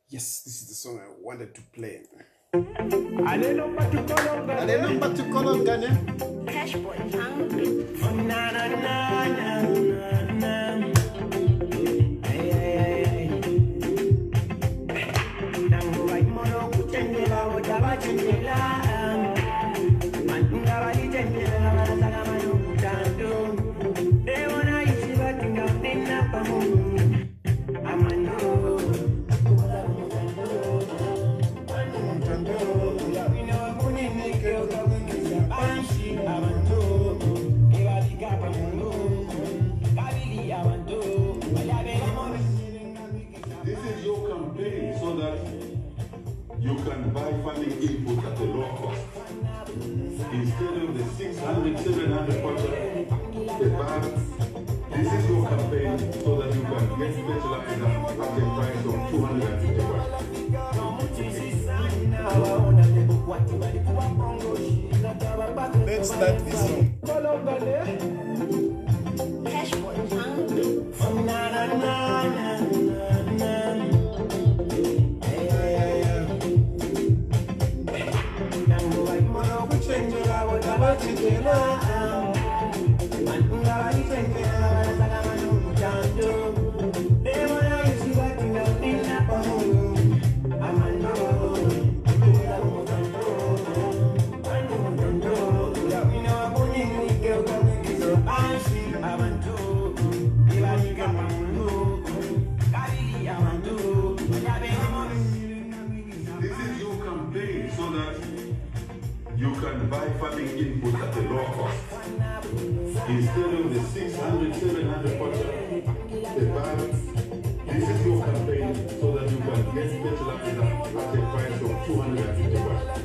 Yes, this is the song I wanted to play. This is your campaign so that you can buy funding input at a low cost. Instead of the 600, 700 kwacha a bag, this is your campaign so that you can get fertilizer at a price of 250 kwacha. Let's start this song. So that you can buy farming input at a low cost. Instead of the 600, 700 kwacha a bag, this is your campaign so that you can get fertilizer at a price of 250 kwacha.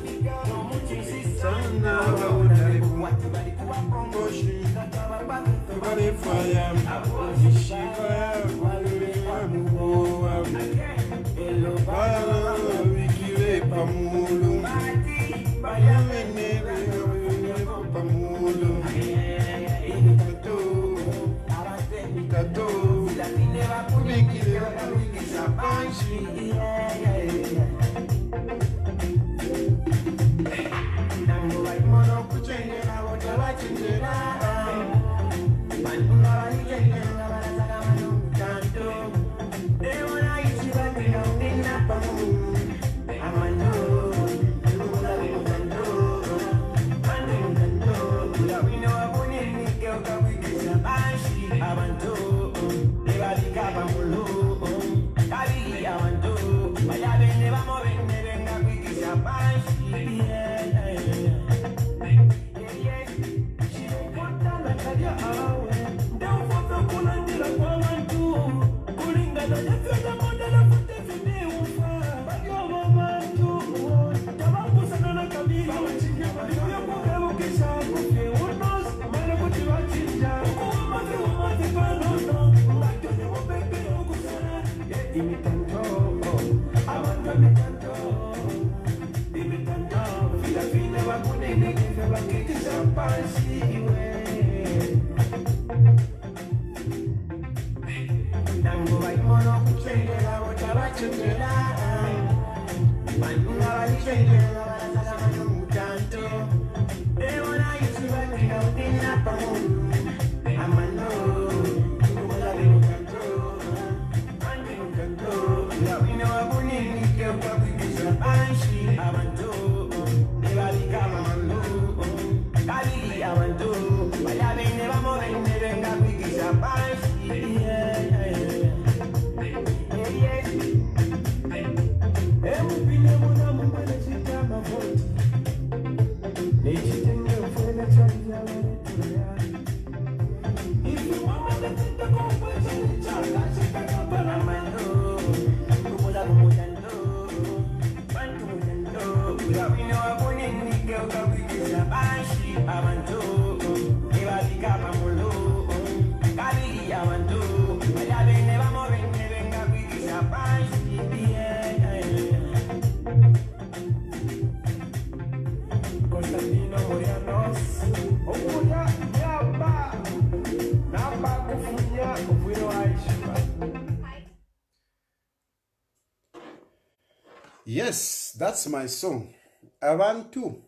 Yes, that's my song. Abantu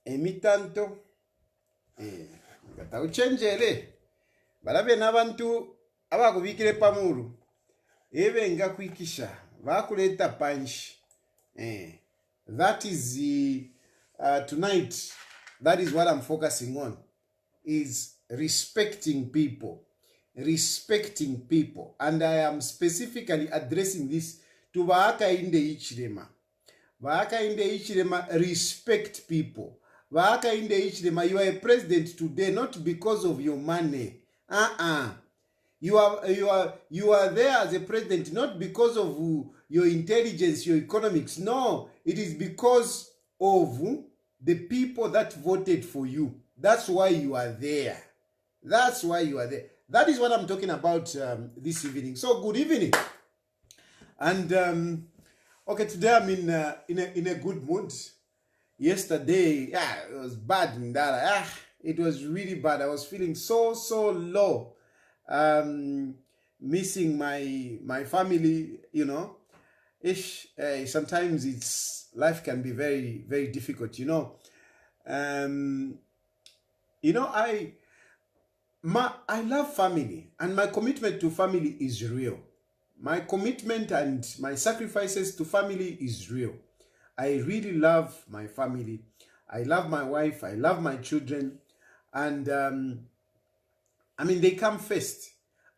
emitanto gatauchenjere balabe n'abantu abakubikire pamuru ebe nga kwikisha bakuleta punch. That is tonight. That is what I'm focusing on, is respecting people. Respecting people. And I am specifically addressing this to Hakainde Hichilema. Hakainde Hichilema, respect people. Hakainde Hichilema, you are a president today not because of your money. You are there as a president not because of your intelligence, your economics. No, it is because of the people that voted for you. That's why you are there. That's why you are there. That is what I'm talking about this evening. So good evening. And okay, today I'm in a good mood. Yesterday, it was bad in that. It was really bad. I was feeling so low. Missing my family, you know. Sometimes life can be very difficult, you know. I love family, and my commitment to family is real. My commitment and my sacrifices to family is real. I really love my family. I love my wife. I love my children. And they come first.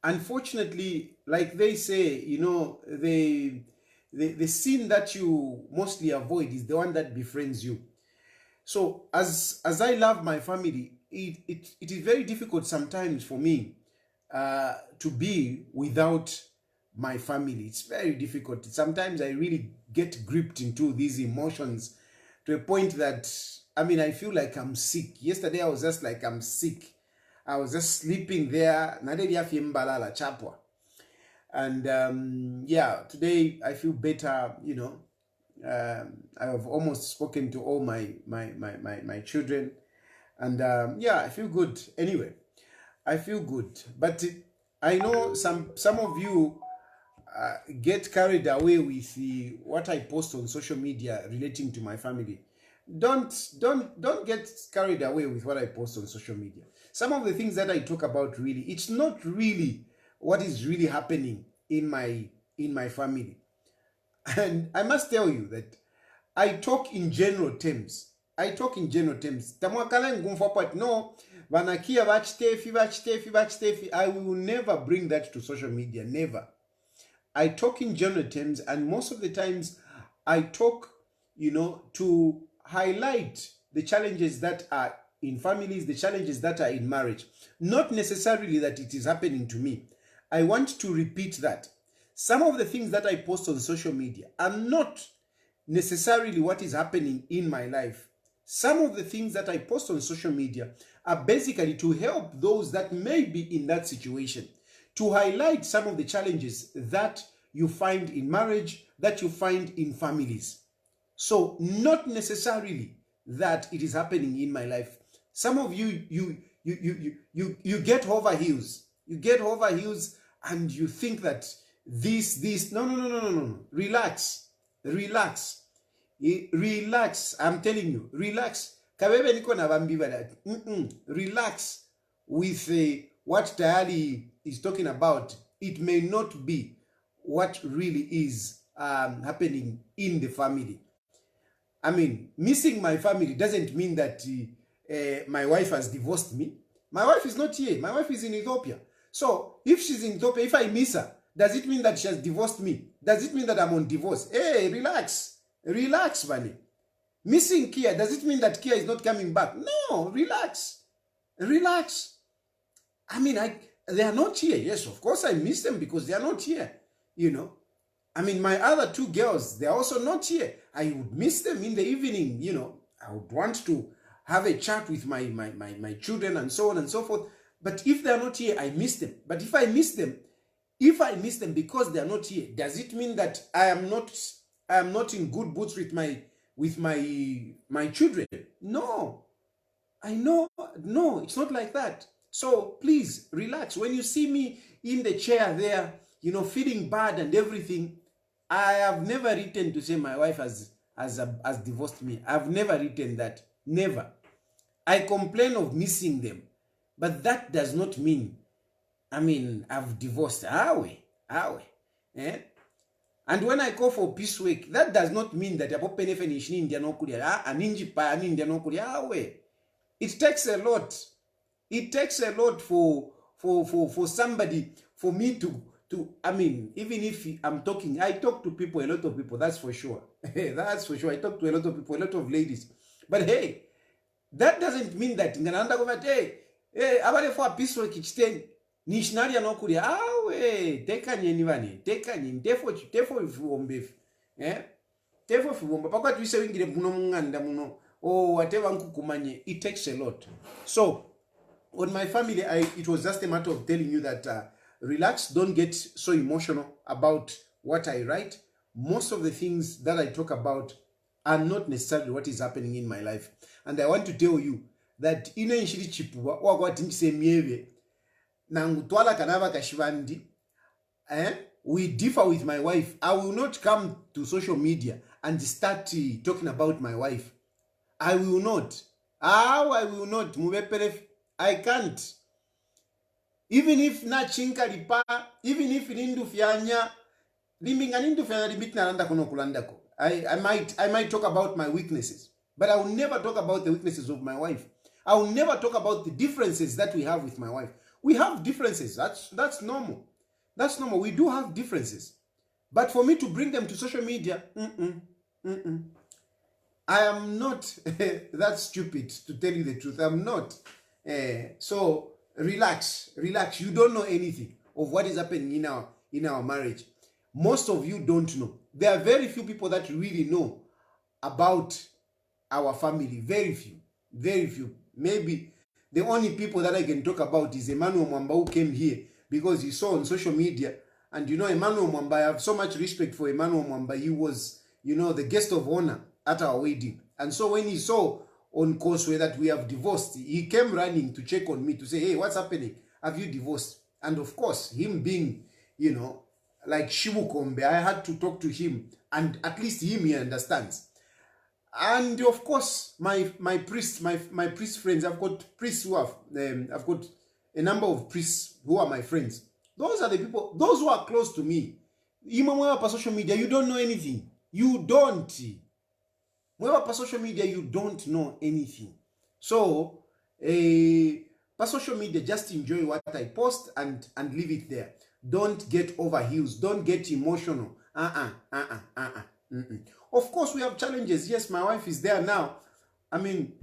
Unfortunately, like they say, you know, the sin that you mostly avoid is the one that befriends you. So as I love my family, it is very difficult sometimes for me to be without my family. It's very difficult. Sometimes I really get gripped into these emotions to a point that, I feel like I'm sick. Yesterday I was just like, I'm sick. I was just sleeping there. And today I feel better, you know. I have almost spoken to all my children. And I feel good. Anyway, I feel good. But I know some of you get carried away with what I post on social media relating to my family. Don't get carried away with what I post on social media. Some of the things that I talk about, really, it's not really what is really happening in my family. And I must tell you that I talk in general terms. No, I will never bring that to social media. Never. I talk in general terms, and most of the times I talk, you know, to highlight the challenges that are in families, the challenges that are in marriage. Not necessarily that it is happening to me. I want to repeat that. Some of the things that I post on social media are not necessarily what is happening in my life. Some of the things that I post on social media are basically to help those that may be in that situation, to highlight some of the challenges that you find in marriage, that you find in families. So not necessarily that it is happening in my life. Some of you get over heels. You get over heels and you think that this. No. Relax. I'm telling you, relax. Relax with what Tayali is talking about. It may not be what really is happening in the family. Missing my family doesn't mean that my wife has divorced me. My wife is not here. My wife is in Ethiopia. So if she's in Ethiopia, if I miss her, does it mean that she has divorced me? Does it mean that I'm on divorce? Hey, relax. Relax, Vani. Missing Kia, does it mean that Kia is not coming back? No, relax. Relax. They are not here. Yes, of course I miss them because they are not here. You know. My other two girls, they are also not here. I would miss them in the evening, you know. I would want to have a chat with my children and so on and so forth. But if they are not here, I miss them. But if I miss them because they are not here, does it mean that I am not in good boots with my children? No. I know. No, it's not like that. So please relax. When you see me in the chair there, you know, feeling bad and everything, I have never written to say my wife has divorced me. I've never written that. Never. I complain of missing them. But that does not mean, I've divorced. Awe. Eh? And when I go for peace week, that does not mean that it takes a lot. It takes a lot for somebody, for me to even if I'm talking, I talk to people, a lot of people, that's for sure. That's for sure. I talk to a lot of people, a lot of ladies. But hey, that doesn't mean that abale for a peace week nishinari anokulia tekanye nivani tekanye tefo ifombefu tefo ifomba pakwati wise wingire muno munganda muno whatever nkukumanye. It takes a lot. So on my family, it was just a matter of telling you that relax, don't get so emotional about what I write. Most of the things that I talk about are not necessarily what is happening in my life. And I want to tell you that ine nshiri chipu wakwatinchise miewe nangutwala kanava kashivandi, we differ with my wife. I will not come to social media and start talking about my wife. I will not. I will not. I can't. Even if na chinka lipa, even if nindu fyanya, limbinga nindu fyanya libit naranda kono kulandako. I might talk about my weaknesses, but I will never talk about the weaknesses of my wife. I will never talk about the differences that we have with my wife. We have differences. That's normal. That's normal. We do have differences. But for me to bring them to social media, I am not that stupid, to tell you the truth. I'm not. So relax. You don't know anything of what is happening in our marriage. Most of you don't know. There are very few people that really know about our family. Very few. Maybe the only people that I can talk about is Emmanuel Mwamba, who came here because he saw on social media. And Emmanuel Mwamba, I have so much respect for Emmanuel Mwamba. He was, the guest of honor at our wedding. And so when he saw on Causeway that we have divorced, he came running to check on me to say, hey, what's happening? Have you divorced? And of course, him being, like Shibukombe, I had to talk to him. And at least he understands. And of course, my priest friends, I've got priests who have, I've got a number of priests who are my friends. Those are the people, those who are close to me. On social media, you don't know anything. You don't. On social media, you don't know anything. So, on social media, just enjoy what I post and leave it there. Don't get over heels. Don't get emotional. Of course, we have challenges. Yes, my wife is there now. And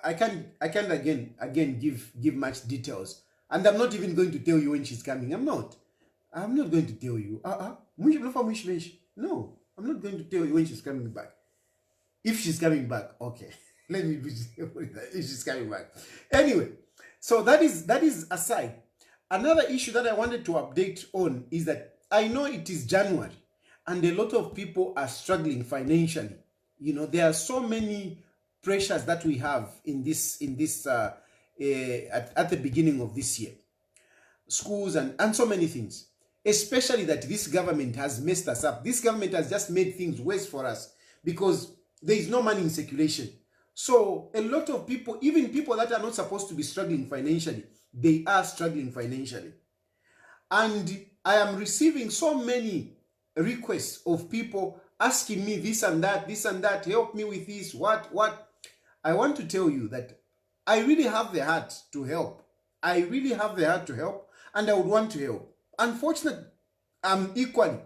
I can't again give much details. And I'm not even going to tell you when she's coming. I'm not going to tell you. No, I'm not going to tell you when she's coming back. If she's coming back, okay. Let me be if she's coming back. Anyway, so that is aside. Another issue that I wanted to update on is that I know it is January and a lot of people are struggling financially. There are so many pressures that we have in this at the beginning of this year. Schools and so many things. Especially that this government has messed us up. This government has just made things worse for us because there is no money in circulation. So a lot of people, even people that are not supposed to be struggling financially, they are struggling financially. And I am receiving so many requests of people asking me this and that, help me with this, what. I want to tell you that I really have the heart to help. I really have the heart to help, and I would want to help. Unfortunately, I'm equally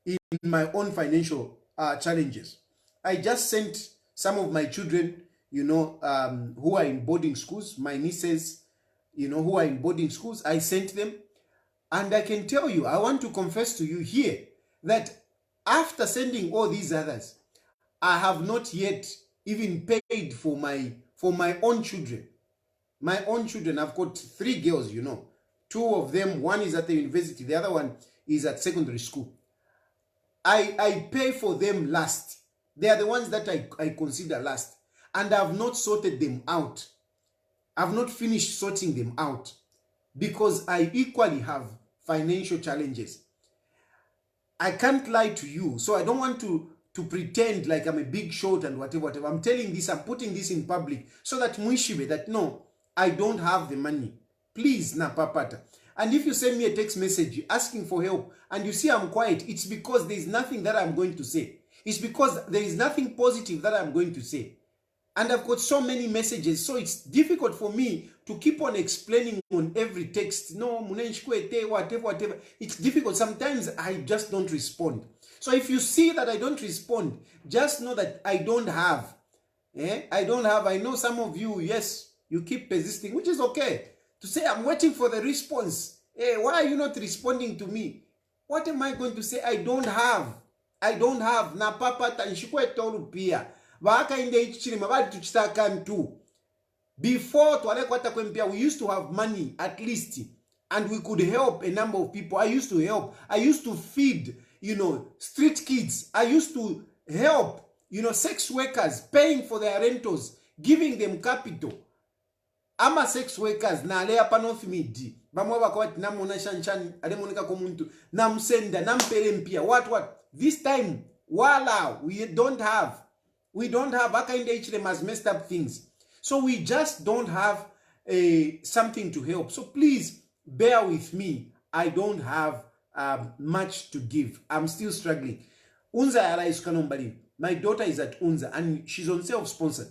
in my own financial challenges. I just sent some of my children, who are in boarding schools, my nieces, who are in boarding schools, I sent them. And I can tell you, I want to confess to you here that after sending all these others, I have not yet even paid for my own children. My own children, I've got 3 girls, 2 of them, one is at the university, the other one is at secondary school. I pay for them last. They are the ones that I consider last. And I've not sorted them out. I've not finished sorting them out because I equally have financial challenges. I can't lie to you, so I don't want to pretend like I'm a big shot and whatever. I'm telling this, I'm putting this in public so that Mwishibe, that no, I don't have the money. Please, na papata. And if you send me a text message asking for help and you see I'm quiet, it's because there is nothing that I'm going to say. It's because there is nothing positive that I'm going to say. And I've got so many messages, so it's difficult for me to keep on explaining on every text. No, whatever. It's difficult. Sometimes I just don't respond. So if you see that I don't respond, just know that I don't have. I don't have. I know some of you, yes, you keep persisting, which is okay. To say, I'm waiting for the response. Hey, why are you not responding to me? What am I going to say? I don't have. I don't have. Na papa tanshikwe toru pia. Hakainde Hichilema bali tuchitaka tu. Before twalekwata kwempia, we used to have money at least, and we could help a number of people. I used to help. I used to feed, street kids. I used to help, sex workers, paying for their rentals, giving them capital. Ama sex workers na ale hapa North Mid. Bamwe bakwati namona shanchani alemonika ko muntu namsenda nampere mpia what this time wala we don't have Hakainde Hichilema has messed up things, so we just don't have something to help. So please bear with me. I don't have much to give. I'm still struggling. Unza yara iskanombali. My daughter is at Unza and she's on self-sponsored.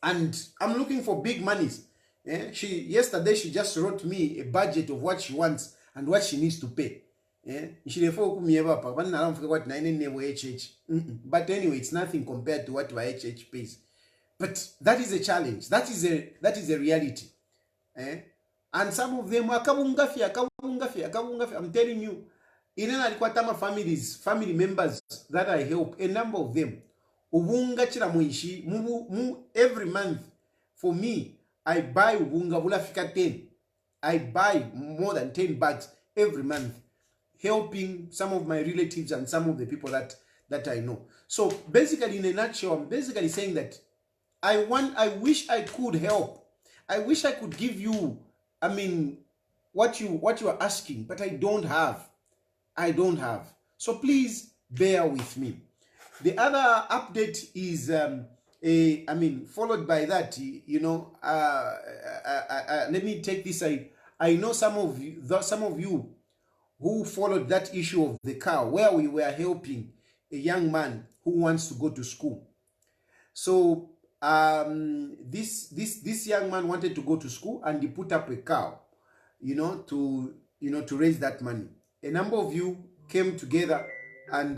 And I'm looking for big monies. Yesterday she just wrote me a budget of what she wants and what she needs to pay. But anyway, it's nothing compared to what your HH pays. But that is a challenge. That is a reality. And some of them are kabungafia. I'm telling you, in family members that I help, a number of them. Every month, for me, I buy ubunga bulafika 10. I buy more than 10 bags every month, helping some of my relatives and some of the people that I know. So basically, in a nutshell, I'm basically saying that I wish I could help. I wish I could give you, what you are asking, but I don't have. So please bear with me. The other update is, followed by that, let me take this side. I know some of you who followed that issue of the cow, where we were helping a young man who wants to go to school. So this young man wanted to go to school and he put up a cow, to raise that money. A number of you came together and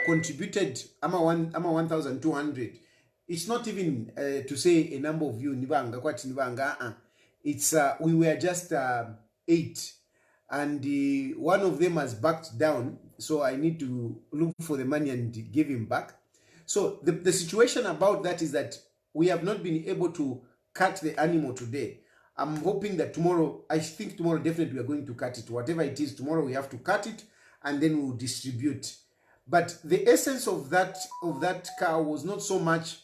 contributed 1,200. It's not even to say a number of you it's we were just 8, and one of them has backed down, so I need to look for the money and give him back. So the situation about that is that we have not been able to cut the animal today. I'm hoping that tomorrow, I think tomorrow definitely we are going to cut it. Whatever it is, tomorrow we have to cut it and then we'll distribute. But the essence of that cow was not so much,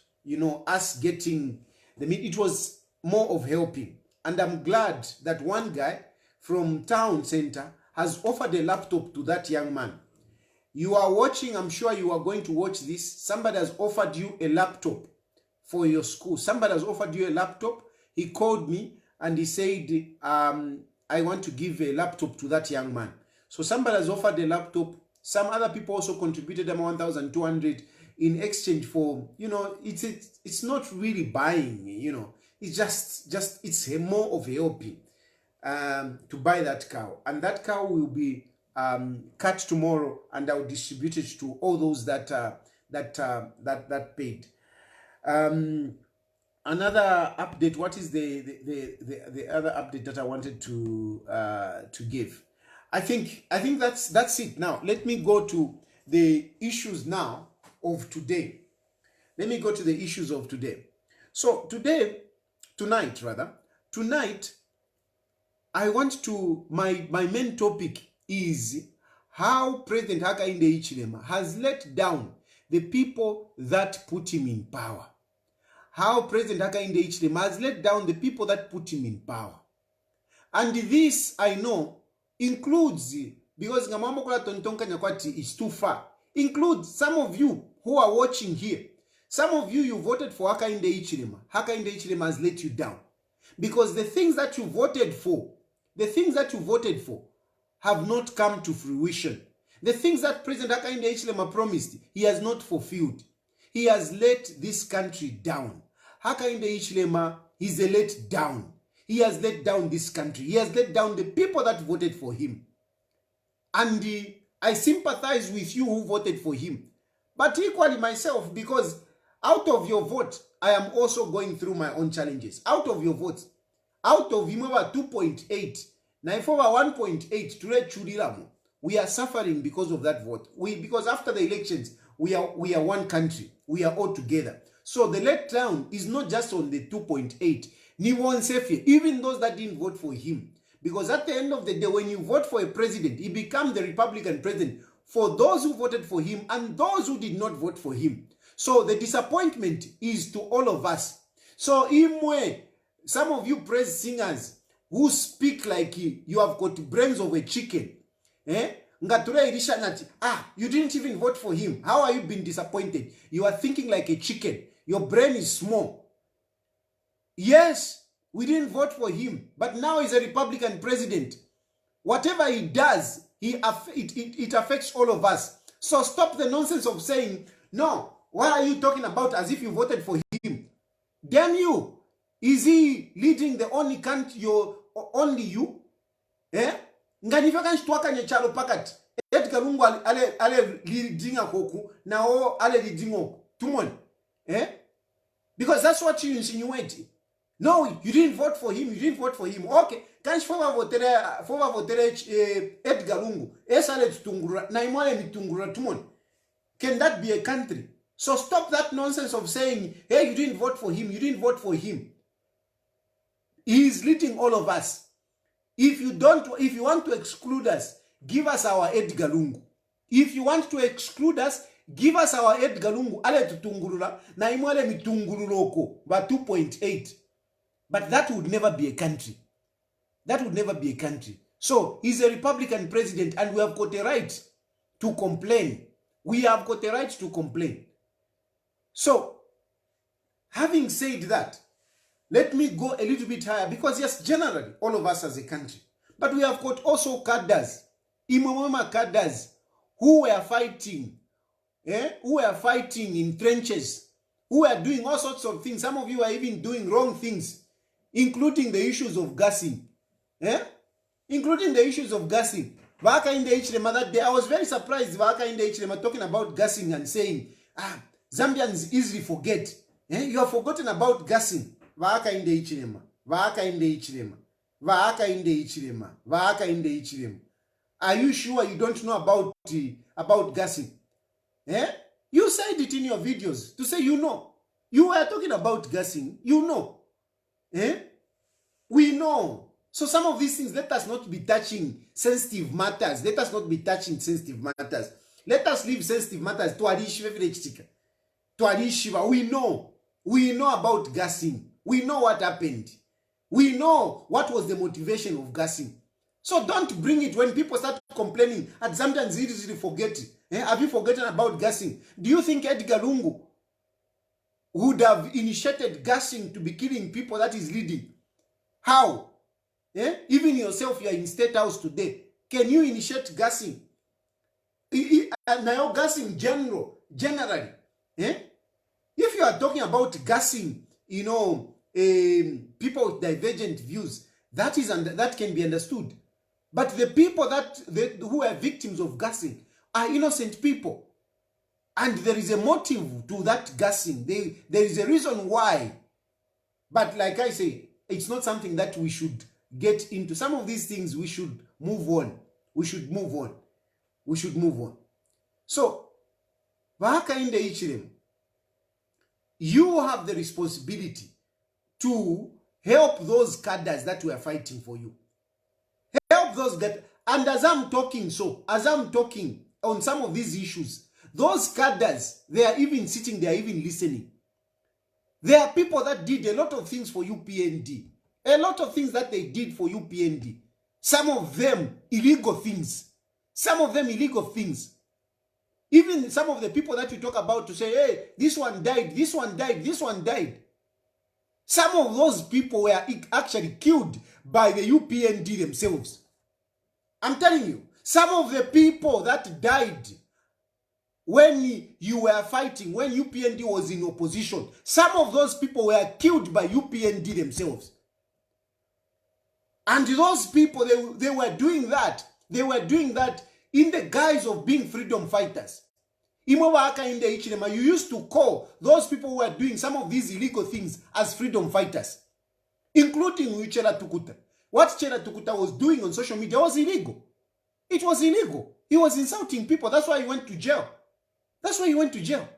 us getting the meat. It was more of helping. And I'm glad that one guy from town center has offered a laptop to that young man. You are watching, I'm sure you are going to watch this. Somebody has offered you a laptop for your school. Somebody has offered you a laptop. He called me and he said, I want to give a laptop to that young man. So somebody has offered a laptop. Some other people also contributed 1,200 in exchange for, it's not really buying, it's just it's more of helping to buy that cow. And that cow will be cut tomorrow, and I'll distribute it to all those that paid. Another update. What is the other update that I wanted to give? I think that's it. Now let me go to the issues now of today. So tonight, I want to, my main topic is how President Hakainde Hichilema has let down the people that put him in power. How President Hakainde Hichilema has let down the people that put him in power. And this, I know, includes because ngamambo kula tontonka nyakwati is too far. Include some of you who are watching here. Some of you voted for Hakainde Hichilema. Hakainde Hichilema has let you down. Because the things that you voted for, have not come to fruition. The things that President Hakainde Hichilema promised, he has not fulfilled. He has let this country down. Hakainde Hichilema is a let down. He has let down this country. He has let down the people that voted for him. And I sympathize with you who voted for him. But equally myself, because out of your vote, I am also going through my own challenges. Out of your votes, out of him over 2.8, now if over 1.8 to let Chuliramu, we are suffering because of that vote. Because after the elections, we are one country. We are all together. So the letdown is not just on the 2.8. Even those that didn't vote for him. Because at the end of the day, when you vote for a president, he becomes the Republican president for those who voted for him and those who did not vote for him. So the disappointment is to all of us. So Imwe, some of you praise singers who speak like you have got brains of a chicken. You didn't even vote for him. How are you being disappointed? You are thinking like a chicken. Your brain is small. Yes, we didn't vote for him, but now he's a Republican president. Whatever he does, it affects all of us. So stop the nonsense of saying, no, what are you talking about as if you voted for him? Damn you. Is he leading the only country, only you? Nganiva kanshitwaka nyechalo pakati. Edgar Lungu ale leadinga koku, now ale leadingo. Tumon. Because that's what you insinuate. No, you didn't vote for him. You didn't vote for him. Okay. Kanshi fova votere Edgar Lungu. Esale tutungura. Na imwale mitungura tumon. Can that be a country? So stop that nonsense of saying, hey, you didn't vote for him. You didn't vote for him. He is leading all of us. If you want to exclude us, give us our Edgar Lungu. If you want to exclude us, give us our Edgar Lungu. Ale tutungurula. Na imwale mitunguruloko. Ba 2.8. But that would never be a country. That would never be a country. So, he's a Republican president and we have got a right to complain. We have got a right to complain. So, having said that, let me go a little bit higher because yes, generally, all of us as a country. But we have got also cadres, Imamama cadres, who were fighting, who were fighting in trenches, who were doing all sorts of things. Some of you are even doing wrong things. Including the issues of gassing. Including the issues of gassing. Hakainde Hichilema that day, I was very surprised Hakainde Hichilema talking about gassing and saying, Zambians easily forget. You have forgotten about gassing. Hakainde Hichilema. Hakainde Hichilema. Hakainde Hichilema. Hakainde Hichilema. Are you sure you don't know about gassing? You said it in your videos to say you know. You were talking about gassing. You know. We know. So some of these things, let us not be touching sensitive matters. Let us not be touching sensitive matters. Let us leave sensitive matters to Arishiva. We know. We know about gassing. We know what happened. We know what was the motivation of gassing. So don't bring it when people start complaining. At Zambians easily forget it. Have you forgotten about gassing? Do you think Edgar Lungu would have initiated gassing to be killing people that is leading? How? Even yourself, you are in State House today. Can you initiate gassing? Now gassing generally. If you are talking about gassing, people with divergent views, that can be understood. But the people who are victims of gassing are innocent people. And there is a motive to that gassing. There is a reason why. But like I say, it's not something that we should get into. Some of these things we should move on. We should move on. We should move on. So, Hakainde Hichilema, you have the responsibility to help those cadres that were fighting for you. Help those that, and as I'm talking on some of these issues, those cadres, they are even sitting there, even listening. There are people that did a lot of things for UPND. A lot of things that they did for UPND. Some of them, illegal things. Some of them illegal things. Even some of the people that you talk about to say, hey, this one died, this one died, this one died. Some of those people were actually killed by the UPND themselves. I'm telling you, some of the people that died when you were fighting, when UPND was in opposition, some of those people were killed by UPND themselves. And those people, they were doing that. They were doing that in the guise of being freedom fighters. Hakainde Hichilema, you used to call those people who were doing some of these illegal things as freedom fighters, including Chela Tukuta. What Chela Tukuta was doing on social media was illegal. It was illegal. He was insulting people. That's why he went to jail. That's why he went to jail.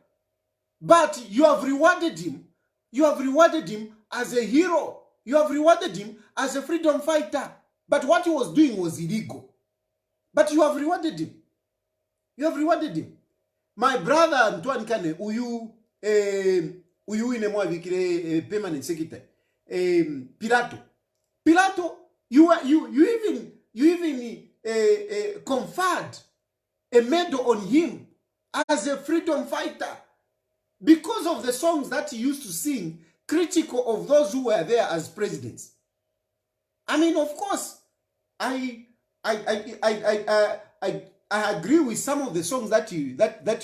But you have rewarded him. You have rewarded him as a hero. You have rewarded him as a freedom fighter. But what he was doing was illegal. But you have rewarded him. You have rewarded him. My brother Antoine Kane, uyu inemwa vikire permanent secretary, Pilato, you even conferred a medal on him as a freedom fighter because of the songs that he used to sing critical of those who were there as presidents. I mean, of course, I agree with some of the songs that he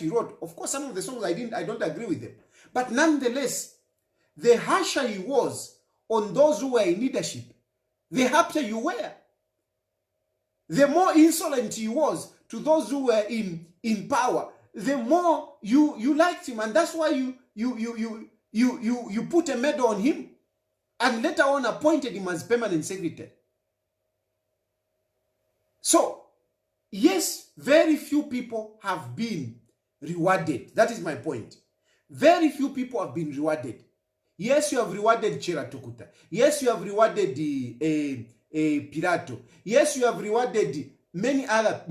wrote. Of course, some of the songs I don't agree with them. But nonetheless, the harsher he was on those who were in leadership, the happier you were. The more insolent he was to those who were in power, the more you liked him, and that's why you put a medal on him, and later on appointed him as permanent secretary. So, yes, very few people have been rewarded. That is my point. Very few people have been rewarded. Yes, you have rewarded Chela Tukuta. Yes, you have rewarded Pirato. Yes, you have rewarded many other,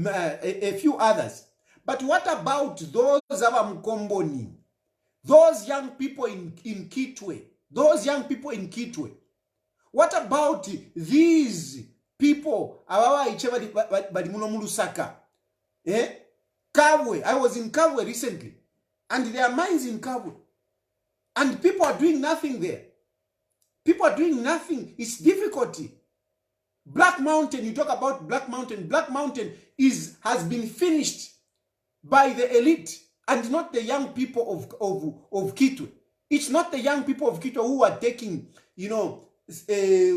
a few others. But what about those Mkomboni? Those young people in Kitwe? Those young people in Kitwe? What about these people? Lusaka. Kabwe. I was in Kabwe recently. And there are mines in Kabwe. And people are doing nothing there. People are doing nothing. It's difficulty. Black Mountain, you talk about Black Mountain. Black Mountain has been finished by the elite and not the young people of Kitwe. It's not the young people of Kitwe who are taking,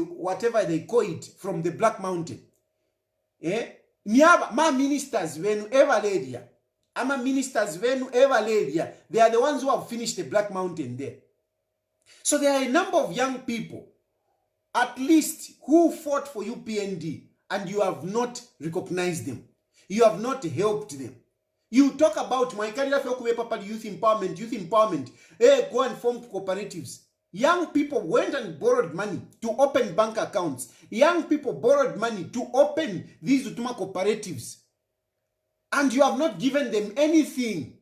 whatever they call it from the Black Mountain. My ministers, whenever area, they are the ones who have finished the Black Mountain there. So there are a number of young people, at least, who fought for UPND, and you have not recognized them. You have not helped them. You talk about my youth empowerment. Hey, go and form cooperatives. Young people went and borrowed money to open bank accounts. Young people borrowed money to open these Utuma cooperatives. And you have not given them anything.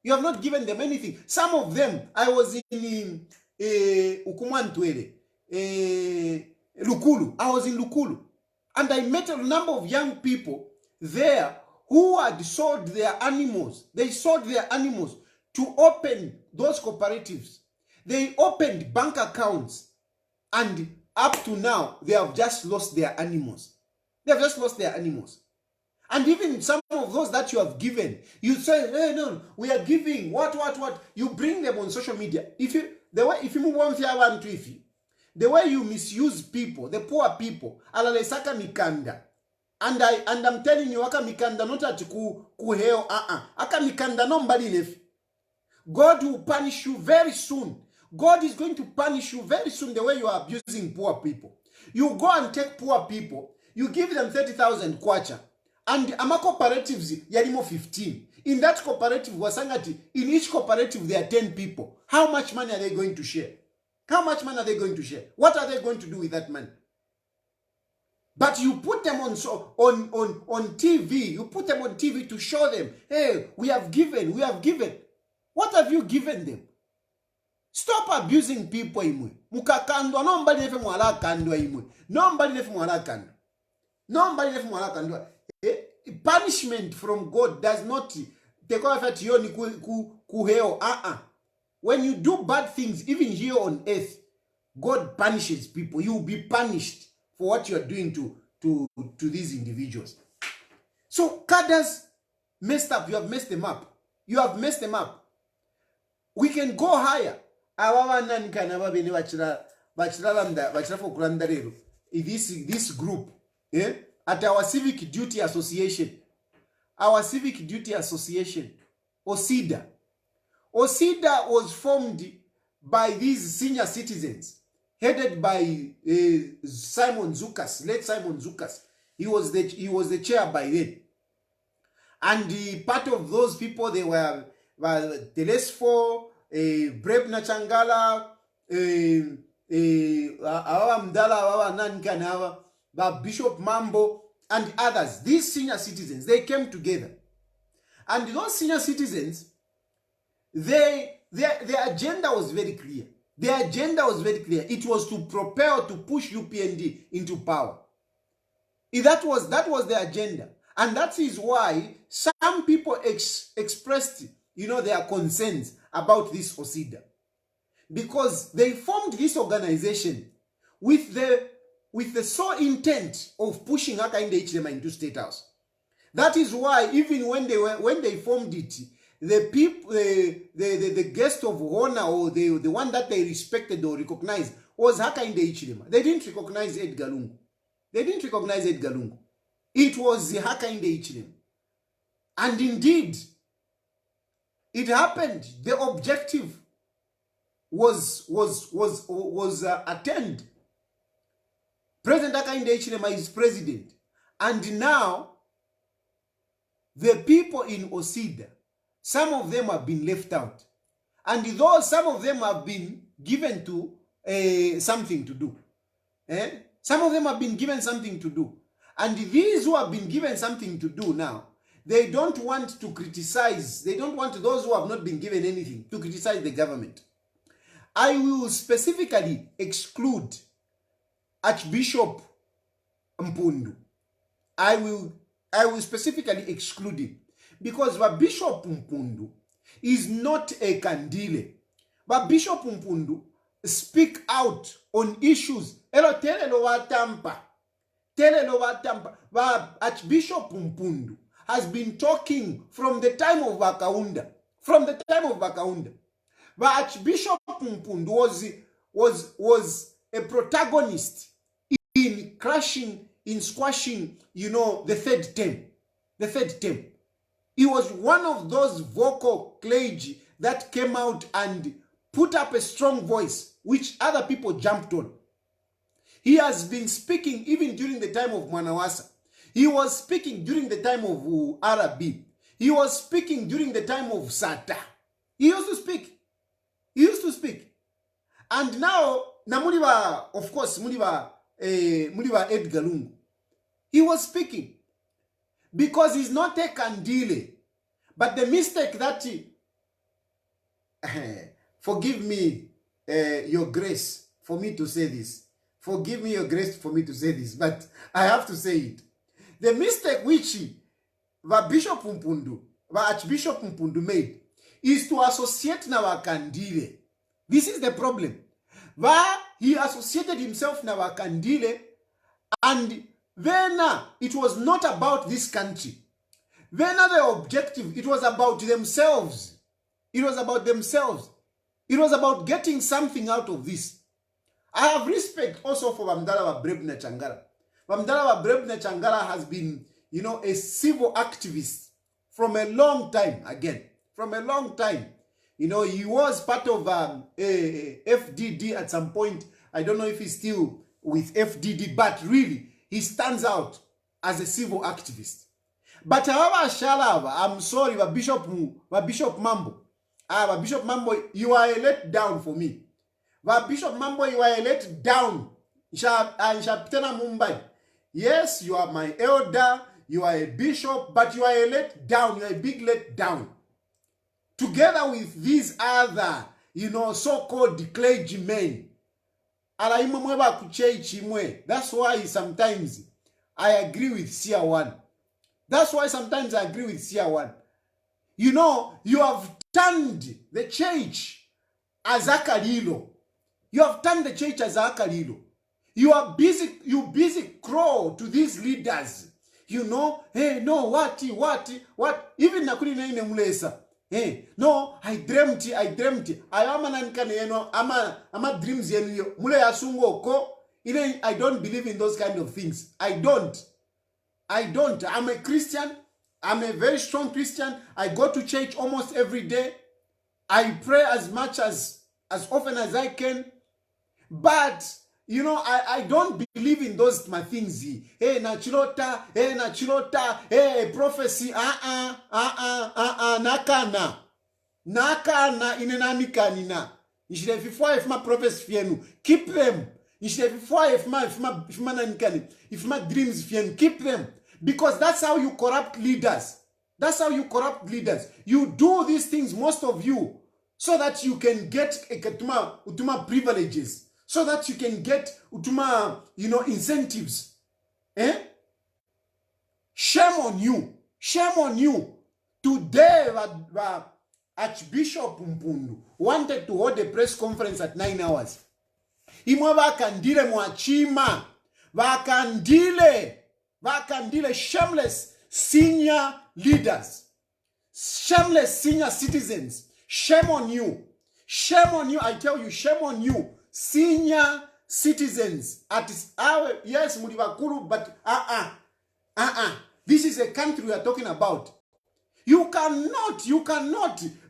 You have not given them anything. Some of them, I was in Ukumantwele, Lukulu. I was in Lukulu. And I met a number of young people there who had sold their animals. They sold their animals to open those cooperatives. They opened bank accounts. And up to now, they have just lost their animals. They have just lost their animals. And even some of those that you have given, you say, hey, no, we are giving, what? You bring them on social media. The way you misuse people, the poor people, alalesaka mikanda. And I'm telling you, aka mikanda not at kuheo, aka mikanda no mbali left. God will punish you very soon. God is going to punish you very soon the way you are abusing poor people. You go and take poor people, you give them 30,000 kwacha. And ama cooperatives, yarimo 15. In that cooperative, wasangati, in each cooperative, there are 10 people. How much money are they going to share? How much money are they going to share? What are they going to do with that money? But you put them on TV. You put them on TV to show them, hey, we have given. What have you given them? Stop abusing people imwe. Mukakandwa, nobody nefe mwala kandwa imwe. Nobody nefe mwala kandwa. punishment from God does not take off at you. When you do bad things, even here on earth, God punishes people. You will be punished for what you are doing to these individuals. So cadres messed up. You have messed them up. You have messed them up. We can go higher. This group, at our Civic Duty Association, OSIDA. OSIDA was formed by these senior citizens, headed by Simon Zukas, late Simon Zukas. He was the chair by then. And part of those people, they were Telesfo, Brebna Changala, Bishop Mambo, and others. These senior citizens, they came together. And those senior citizens, their agenda was very clear. Their agenda was very clear. It was to propel, to push UPND into power. That was the agenda. And that is why some people expressed, their concerns about this OSIDA. Because they formed this organization with the sole intent of pushing Hakainde Hichilema into State House. That is why even when they formed it, the people, the guest of honor, or the one that they respected or recognized, was Hakainde Hichilema. They didn't recognize Edgar Lungu. It was Hakainde Hichilema. And indeed, it happened. The objective was attained. President Hakainde Hichilema is president. And now, the people in OSIDA, some of them have been left out. And though some of them have been given to something to do. Some of them have been given something to do. And these who have been given something to do now, they don't want to criticize. They don't want those who have not been given anything to criticize the government. I will specifically exclude Archbishop Mpundu. I will specifically exclude him. Because Bishop Mpundu is not a Kandile. But Bishop Mpundu speak out on issues. Archbishop Mpundu has been talking from the time of Bakaunda. But Archbishop Mpundu was a protagonist in squashing, the third term. He was one of those vocal clergy that came out and put up a strong voice, which other people jumped on. He has been speaking even during the time of Mwanawasa. He was speaking during the time of Arabi. He was speaking during the time of Sata. He used to speak. And now, Namuliba, of course, Muliba Edgar Lungu. He was speaking. Because he's not a Kandile. But the mistake that forgive me your grace for me to say this. Forgive me your grace for me to say this, but I have to say it. The mistake which Archbishop Mpundu made is to associate na Kandile. This is the problem. He associated himself na Kandile, and then it was not about this country. Then the objective, it was about themselves. It was about getting something out of this. I have respect also for Wamdala Brebna Changala. Wamdala Brebna Changala has been, a civil activist from a long time, He was part of FDD at some point. I don't know if he's still with FDD, but really, he stands out as a civil activist. But however, Shalava, I'm sorry, Bishop Mambo. Bishop Mambo, you are a letdown for me. Bishop Mambo, you are a letdown. Mumbai. Yes, you are my elder, you are a bishop, but you are a letdown, you are a big letdown. Together with these other, so-called clergymen. That's why sometimes I agree with Sia One. That's why sometimes I agree with Sia One. You know, you have turned the church as a kalilo. You have turned the church as a kalilo. You busy crow to these leaders. You know, hey, no, what? Even nakuni na ine mulesa. Hey, no, I dreamt. I am an ankane, ama dreams yenu. Mule asungo ko. I don't believe in those kind of things. I don't. I'm a Christian. I'm a very strong Christian. I go to church almost every day. I pray as much as often as I can. But, you know, I don't believe in those things. Hey, nachilota, hey, prophecy, nakana inenamikanina. If my prophecy fienu, keep them. If my dreams fienu, keep them. Because that's how you corrupt leaders. You do these things, most of you, so that you can get utuma privileges. So that you can get utuma, incentives. Shame on you. Today, Archbishop Mpundu wanted to hold a press conference at 9 hours. Imwe vakandile mwachima. Vakandile shameless senior leaders. Shameless senior citizens. Shame on you. I tell you, shame on you. Senior citizens. Yes, Mudivakuru, but this is a country we are talking about. You cannot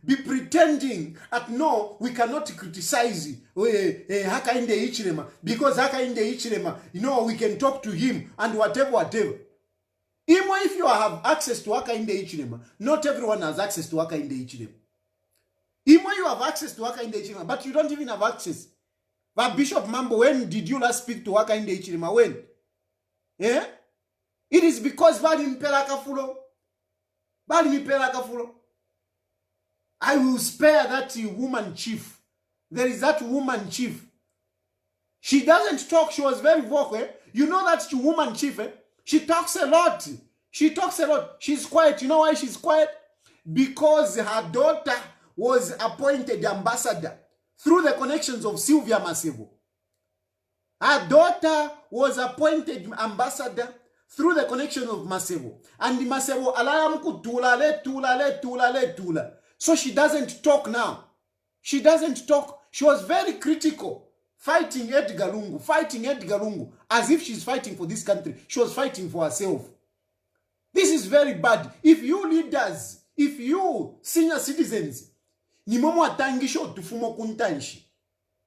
be pretending that no, we cannot criticize Hakainde Hichilema because Hakainde Hichilema, we can talk to him and whatever. Even if you have access to Hakainde Hichilema, not everyone has access to Hakainde Hichilema. Even you have access to Hakainde Hichilema, but you don't even have access. But Bishop Mambo, when did you last speak to Hakainde Hichilema? When? Yeah? It is because Bali Mpelakafulo. I will spare that woman chief. There is that woman chief. She doesn't talk. She was very vocal. You know that woman chief, she talks a lot. She's quiet. You know why she's quiet? Because her daughter was appointed ambassador through the connections of Sylvia Masevo. Her daughter was appointed ambassador through the connection of Masevo. And the Masevo alayamku tula. So she doesn't talk now. She doesn't talk. She was very critical, fighting Edgar Lungu, as if she's fighting for this country. She was fighting for herself. This is very bad. If you leaders, if you senior citizens, ni momo atangisho tufumo kuntanshi.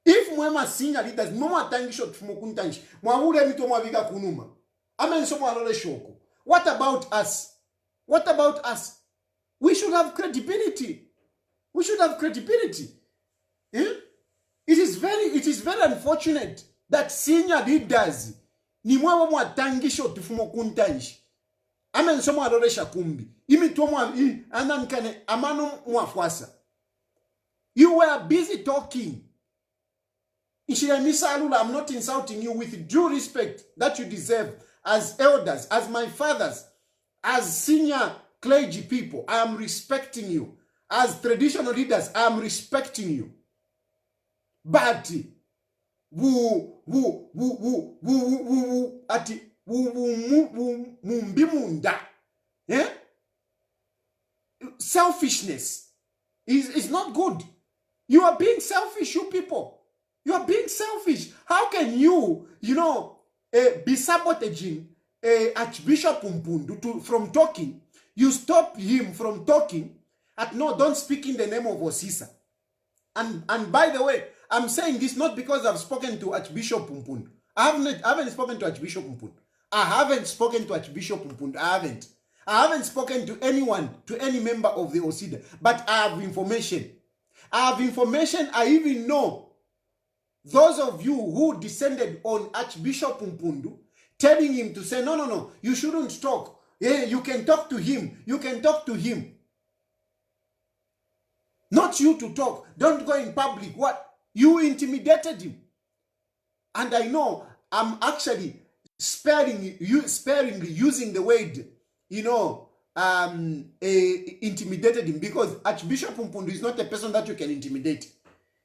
If mwema senior leaders, momo atangisho tufumo kuntanshi. Mwahule mito mwaviga kunuma. Amen somo alole shoko. What about us? We should have credibility. Eh? It is very unfortunate that senior leaders ni mwa mwatangisho tufumo kuntanshi. Amen somo alole shakumbi. Imi tuomwa anankane amano mwafwasa. You were busy talking. I'm not insulting you, with due respect that you deserve as elders, as my fathers, as senior clergy people. I am respecting you. As traditional leaders, I am respecting you. But selfishness is not good. You are being selfish, you people. You are being selfish. How can you be sabotaging Archbishop Mpundu from talking? You stop him from talking. No, don't speak in the name of Osisa. And by the way, I'm saying this not because I've spoken to Archbishop Mpundu. I haven't spoken to Archbishop Mpundu. I haven't spoken to anyone, to any member of the OSIDA. But I have information. I even know those of you who descended on Archbishop Mpundu, telling him to say, no, you shouldn't talk. Yeah, you can talk to him. Not you to talk. Don't go in public. What? You intimidated him. And I know I'm actually sparingly using the word intimidated him, because Archbishop Mpundu is not a person that you can intimidate.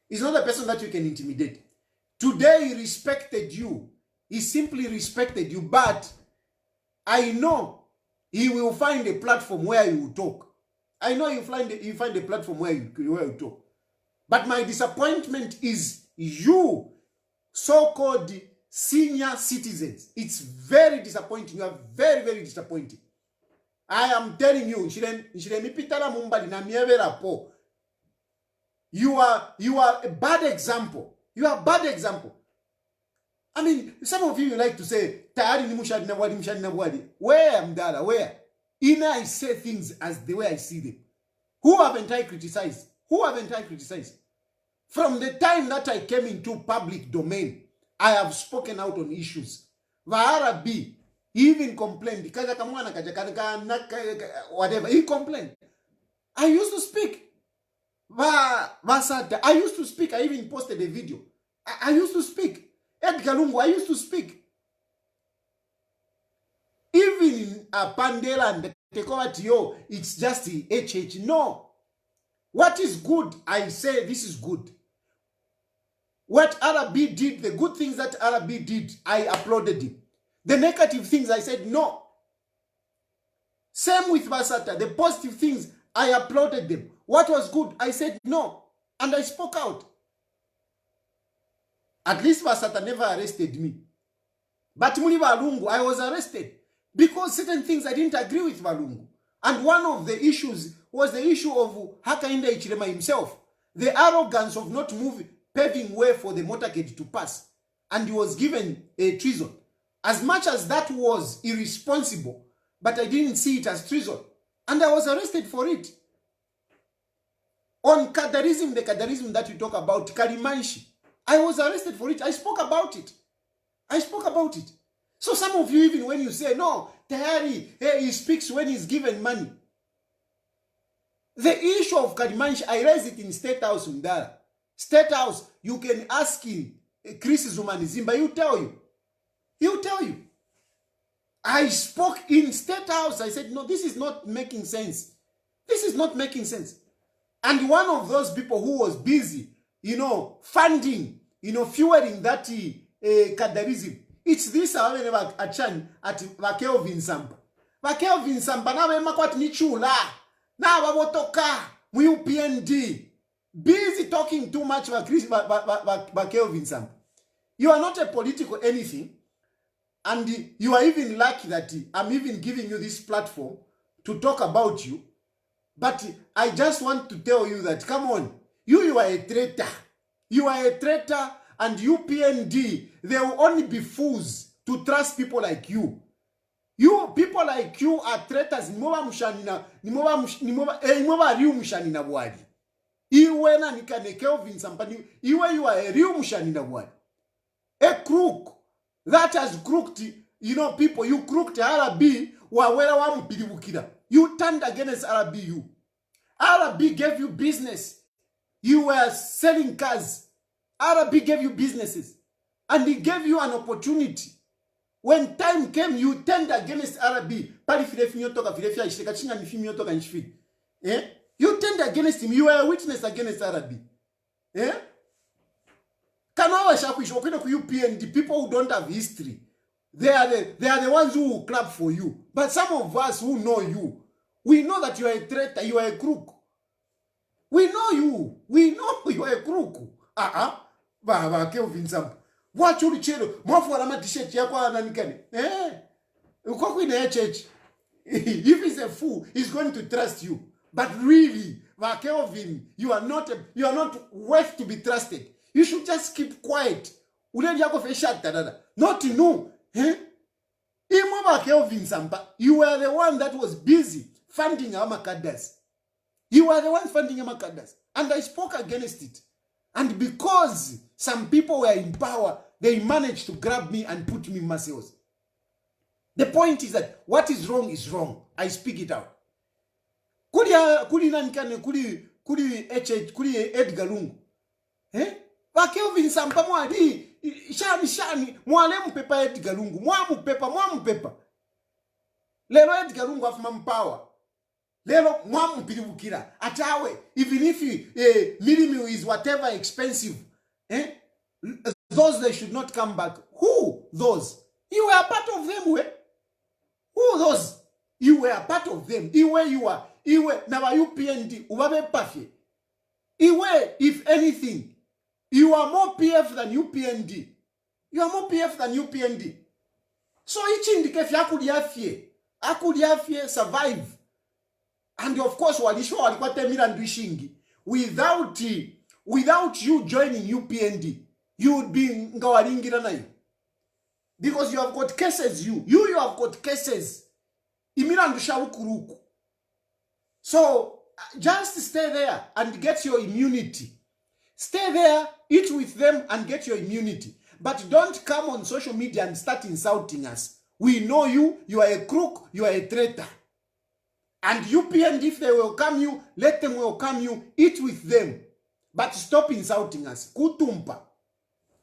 He's not a person that you can intimidate. Today he respected you. He simply respected you, but I know he will find a platform where you will talk. I know you find a platform where you talk. But my disappointment is you, so-called senior citizens. It's very disappointing. You are very, very disappointing. I am telling you, you are a bad example. You are a bad example. I mean, some of you like to say, Tayali ni mushadi na wadi, mushadi na wadi. Where, Mdala, where? I say things as the way I see them. Who haven't I criticized? Who haven't I criticized? From the time that I came into public domain, I have spoken out on issues. Vahara B, he even complained. Whatever, he complained. I used to speak. I used to speak. I even posted a video. I used to speak. Edgar Lungu, I used to speak. Even in Pandela and Tekovatio, it's just the HH. No. What is good, I say this is good. What Arabi did, the good things that Arabi did, I applauded him. The negative things, I said no. Same with Basata. The positive things, I applauded them. What was good, I said no. And I spoke out. At least Basata never arrested me. But Muli Lungu, I was arrested because certain things I didn't agree with Lungu. And one of the issues was the issue of Hakainde Hichilema himself. The arrogance of not paving way for the motorcade to pass. And he was given a treason. As much as that was irresponsible, but I didn't see it as treason. And I was arrested for it. On Kadarism, the Kadarism that you talk about, Karimanshi, I was arrested for it. I spoke about it. I spoke about it. So some of you, even when you say, no, Tayali, hey, he speaks when he's given money. The issue of Karimanshi, I raised it in State House, Mdara. State House, you can ask him, Chris Zumanizimba, he'll tell you. He'll tell you. I spoke in State House. I said, no, this is not making sense. This is not making sense. And one of those people who was busy, funding, fueling that Kadarism, it's this Achan at Vakeo Vinsamba. Vakeo Vinsamba, now we makwat nichula. Now we wotoka, we UPND. Busy talking too much about Vakeo Vinsamba. You are not a political anything. And you are even lucky that I'm even giving you this platform to talk about you. But I just want to tell you that, come on, you are a traitor. You are a traitor, and UPND, there will only be fools to trust people like you. You, people like you are traitors. You are a real mushanina. A crook. That has crooked, people. You crooked Arabi. You turned against Arabi. Arabi gave you business. You were selling cars. Arabi gave you businesses. And he gave you an opportunity. When time came, you turned against Arabi. You turned against him. You were a witness against Arabi. The people who don't have history, they are the ones who will clap for you. But some of us who know you, we know that you are a traitor, you are a crook. We know you. We know you are a crook. What you chelo? If he's a fool, he's going to trust you. But really, you are not worth to be trusted. You should just keep quiet. Not to know. You were the one that was busy funding Amakadas. You were the one funding Amakadas. And I spoke against it. And because some people were in power, they managed to grab me and put me in Maseos. The point is that what is wrong is wrong. I speak it out. Kuli Edgar Lungu. Vakelvin Sampa Shani, Mwalemu Pepa Edgar Lungu, Mwamu Pepa. Lelo Edgar Lungu afuma power. Lelo mwamu pilibukira. Atawe, even if milimi is whatever expensive, those they should not come back. Who? Those? You were a part of them, we? Who those? You were a part of them. Iwe you are. Iwe na UPND. Ubabe pafi. Iwe, if anything, you are more PF than UPND. You are more PF than UPND. So each indicator akuliafie survive. And of course, walisho walikuwa temira ndwishingi. Without you joining UPND, you would be ngawalingira na you. Because you have got cases, you have got cases. Imira ndusha ukuruku. So just stay there and get your immunity. Stay there, eat with them and get your immunity. But don't come on social media and start insulting us. We know you, you are a crook, you are a traitor. And UPND, if they welcome you, let them welcome you, eat with them. But stop insulting us. Kutumpa.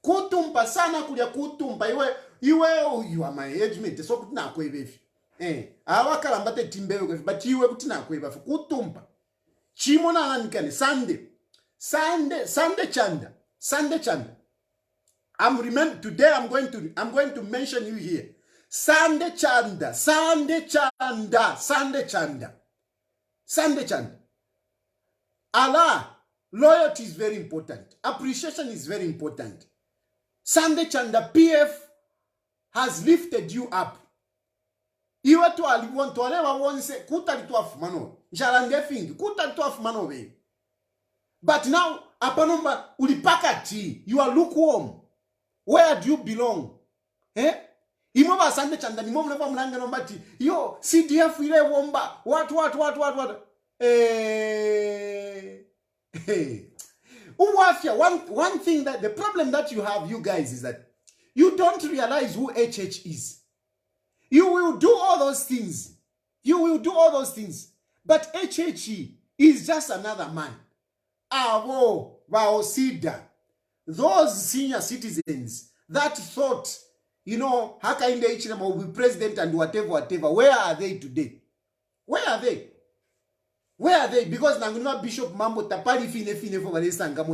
Kutumpa sana kulia kutumpa. You are my age mate. So kutina kwebefi. Awa kalambate timbewe kwebefi. But iwe kutina kwebefi. Kutumpa. Chimona nanikane. Sunday chanda. Today I'm going to mention you here. Sunday chanda. Allah, loyalty is very important. Appreciation is very important. Sunday chanda, PF has lifted you up. Iwe tu aliwonto alewa wonse kutalitu afumano. Njalande fingi kutalitu afumano we. But now apanomba ulipaka ti. You are lukewarm. Where do you belong? Imova Sunday chanda nimomu nefa mlanga nombati. Yo, CDF ile womba. What? One thing that the problem that you have, you guys, is that you don't realize who HH is. You will do all those things. But HH is just another man. Avo, Vaosida. Those senior citizens that thought, Hakainde Hichilema will be president and whatever. Where are they today? Where are they? Because Nanguna Bishop Mambo tapali fine for Valesanga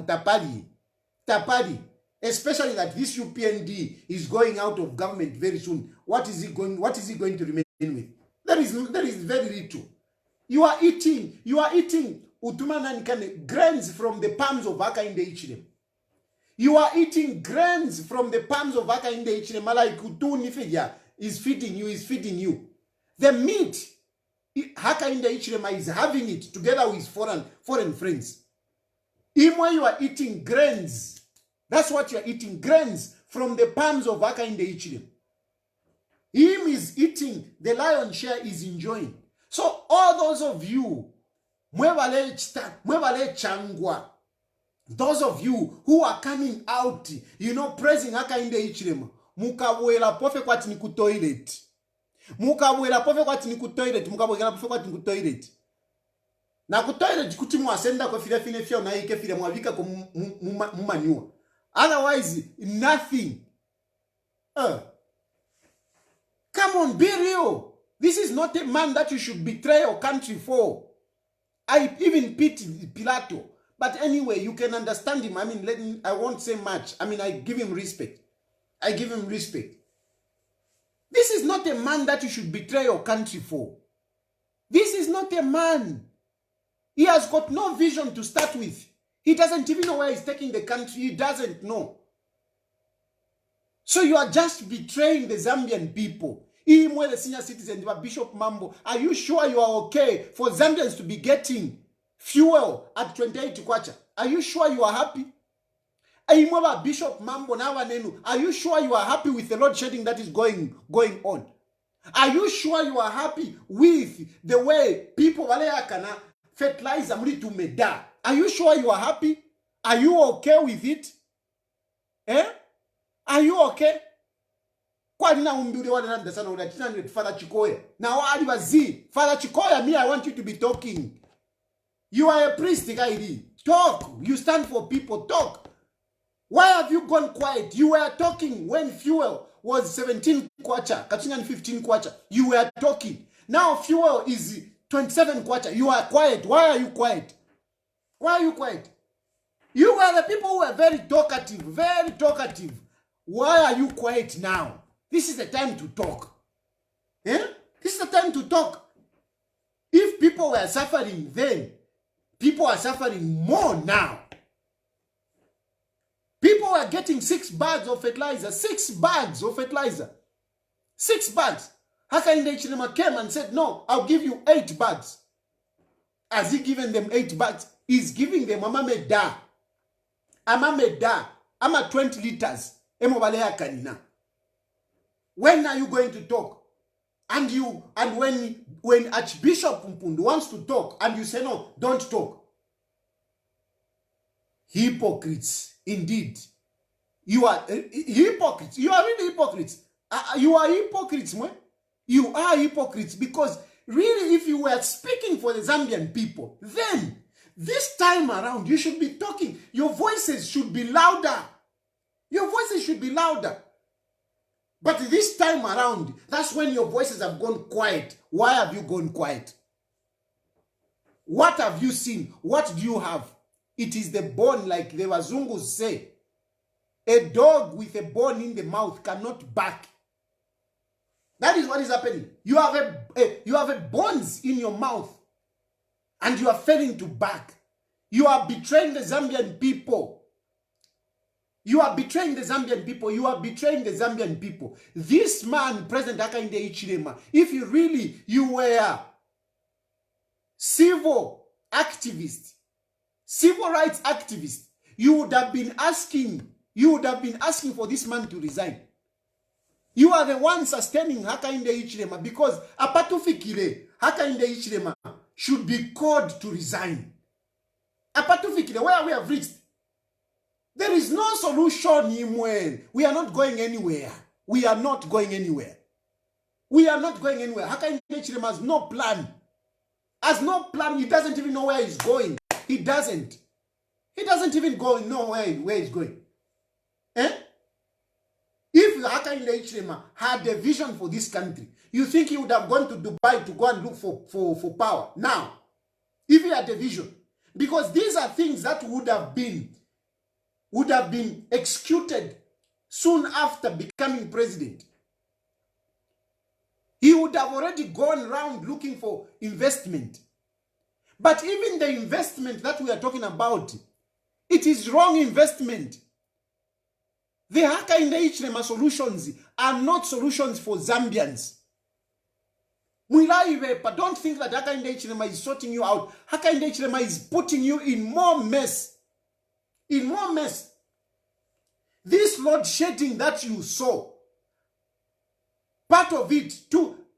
tapali. Especially that this UPND is going out of government very soon. What is he going to remain with? There is very little. You are eating grains from the palms of Hakainde Hichilema. You are eating grains from the palms of Hakainde Hichilema, like Utuni is feeding you. The meat Hakainde Hichilema is having it together with foreign friends. Imwe, you are eating grains. That's what you are eating, grains from the palms of Hakainde Hichilema. Him is eating, the lion's share is enjoying. So all those of you, mwevale changwa, those of you who are coming out, praising Hakainde Hichilema, mukabwela pofe kwati ni kutoilet. Mukabwela pofe kwati ni kutoilet. Na kutoilet kuti mwasenda kwa file fia na ike file mwavika kwa mumanyua. Otherwise, nothing. Come on, be real. This is not a man that you should betray your country for. I even pity Pilato. But anyway, you can understand him. I won't say much. I give him respect. This is not a man that you should betray your country for. This is not a man. He has got no vision to start with. He doesn't even know where he's taking the country. He doesn't know. So you are just betraying the Zambian people. Even the senior citizen, Bishop Mambo, are you sure you are okay for Zambians to be getting fuel at 28 kwacha? Are you sure you are happy? Bishop Mambo, are you sure you are happy with the load shedding that is going on? Are you sure you are happy with the way people fertilize to meda? Are you sure you are happy? Are you okay with it? Are you okay? Father Chikoya. Now, Father Chikoya, me, I want you to be talking. You are a priest, talk. You stand for people, talk. Why have you gone quiet? You were talking when fuel was 17 kwacha, Kachinan 15 kwacha. You were talking. Now fuel is 27 kwacha. You are quiet. Why are you quiet? Why are you quiet? You are the people who are very talkative, very talkative. Why are you quiet now? This is the time to talk. Eh? This is the time to talk. If people were suffering then, people are suffering more now. People are getting 6 bags of fertilizer. 6 bags of fertilizer. 6 bags. Hakainde Hichilema came and said, no, I'll give you 8 bags. Has he given them 8 bags? He's giving them amameda. Ama 20 liters. When are you going to talk? And when Archbishop Mpundu wants to talk and you say no, don't talk. Hypocrites, indeed. You are hypocrites. You are really hypocrites. You are hypocrites, man. You are hypocrites because really if you were speaking for the Zambian people, then this time around you should be talking. Your voices should be louder. Your voices should be louder. But this time around, that's when your voices have gone quiet. Why have you gone quiet? What have you seen? What do you have? It is the bone, like the Wazungus say. A dog with a bone in the mouth cannot bark. That is what is happening. You have a bones in your mouth and you are failing to bark. You are betraying the Zambian people. You are betraying the Zambian people. You are betraying the Zambian people. This man, President Hakainde Hichilema, if you were civil activist, civil rights activist, you would have been asking for this man to resign. You are the one sustaining Hakainde Hichilema because apatufikile Hakainde Hichilema should be called to resign. Apatufikile, where we have reached. There is no solution, Imwe. We are not going anywhere. We are not going anywhere. We are not going anywhere. Hakainde Hichilema has no plan. Has no plan. He doesn't even know where he's going. He doesn't. He doesn't even know where he's going. Eh? If Hakainde Hichilema had a vision for this country, you think he would have gone to Dubai to go and look for power? Now, if he had a vision. Because these are things that would have been executed soon after becoming president. He would have already gone around looking for investment. But even the investment that we are talking about, it is wrong investment. The Hakainde Hichilema solutions are not solutions for Zambians. But don't think that Hakainde Hichilema is sorting you out. Hakainde Hichilema is putting you in more mess. In more mess. This load shedding that you saw, part of it,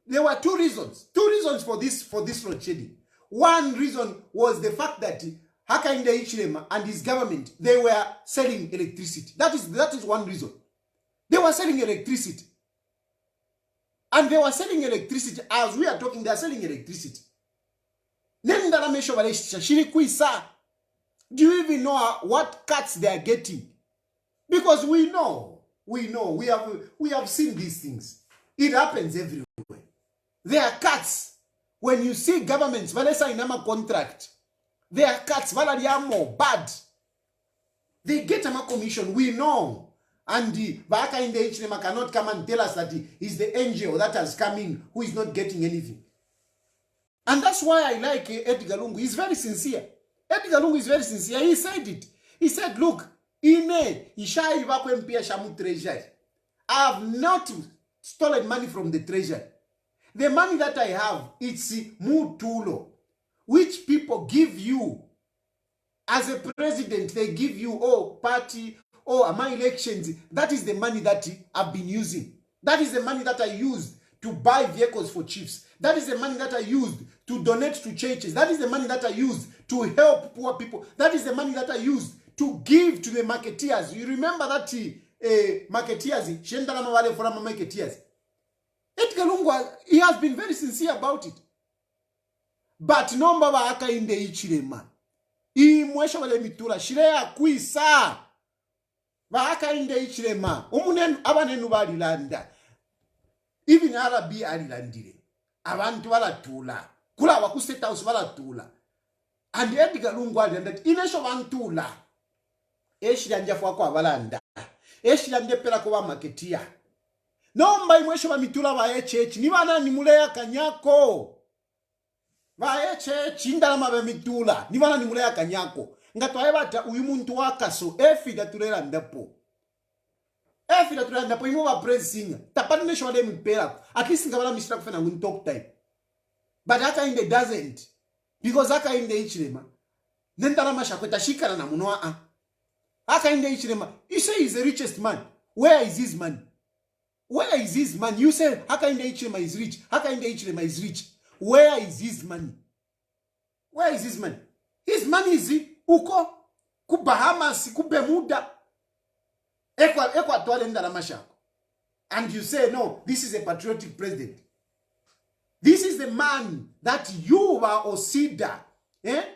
there were 2 reasons. 2 reasons for this load shedding. One reason was the fact that Hakainde Hichilema and his government, they were selling electricity. That is one reason. They were selling electricity. And they were selling electricity. As we are talking, they are selling electricity. Do you even know what cuts they are getting? Because we know, we have seen these things. It happens everywhere. There are cuts. When you see governments, Valesa Inama contract, there are cuts, Valariamo, bad. They get a commission, we know. And the Hakainde Hichilema cannot come and tell us that he is the angel that has come in who is not getting anything. And that's why I like Edgar Lungu. He's very sincere. Edgar Lungu is very sincere. He said it. He said, look, I have not stolen money from the treasury. The money that I have, it's mutulo, which people give you. As a president, they give you, party, my elections. That is the money that I've been using. That is the money that I used to buy vehicles for chiefs. That is the money that I used to donate to churches. That is the money that I used to help poor people. That is the money that I used to give to the marketeers. You remember that marketeers, marketeers. Edgar Lungu, he has been very sincere about it. But no mbaba Hakainde Hichilema. Imwesha wale mitura. Shirea kuisa. Hakainde Hichilema. Umunen abanenu balilanda. Even Arabi alilandile. abantu balatula kula waku state house balatula and Edgar Lungu that inesho bantula eshilanja fwa kwa balanda eshilanje pela kwa maketia nomba imwesho bamitula ba church ni bana ni muleya kanyako ba church indalama bamitula ni bana ni muleya kanyako ngatwaye bata uyu muntu wakaso efida tulera ndapo efida tulera ndapo imo ba praising tapani nesho bade mpela at least ngabala mishira kufena win talk time but Hakainde doesn't because Hakainde Hichilema nendalama shakweta shikana na munoa Hakainde Hichilema you say he's the richest man. Where is his money? Where is his money? You say Hakainde Hichilema is rich. Hakainde Hichilema is rich. Where is his money? Where is his money? His money is uko ku Bahamas, ku Bermuda, Equatorial Ndaramasha. And you say, no, this is a patriotic president. This is the man that you are Osida.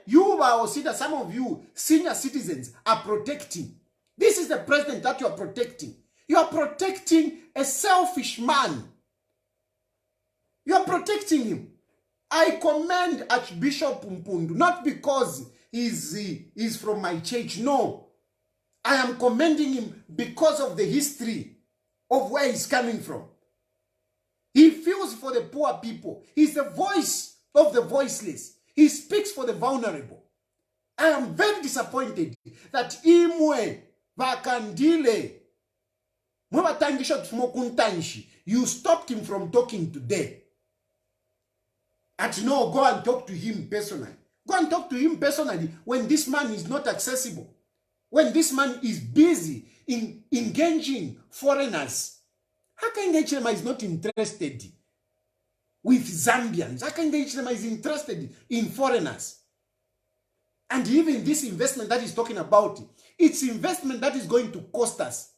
You are Osida, some of you senior citizens are protecting. This is the president that you are protecting. You are protecting a selfish man. You are protecting him. I commend Archbishop Mpundu, not because he's from my church. No. I am commending him because of the history of where he's coming from. He feels for the poor people. He's the voice of the voiceless. He speaks for the vulnerable. I am very disappointed that Imwe Vakandile you stopped him from talking today. And no, go and talk to him personally. Go and talk to him personally when this man is not accessible. When this man is busy in engaging foreigners. Hakainde Hichilema is not interested with Zambians. Hakainde Hichilema is interested in foreigners. And even this investment that he's talking about, it's investment that is going to cost us.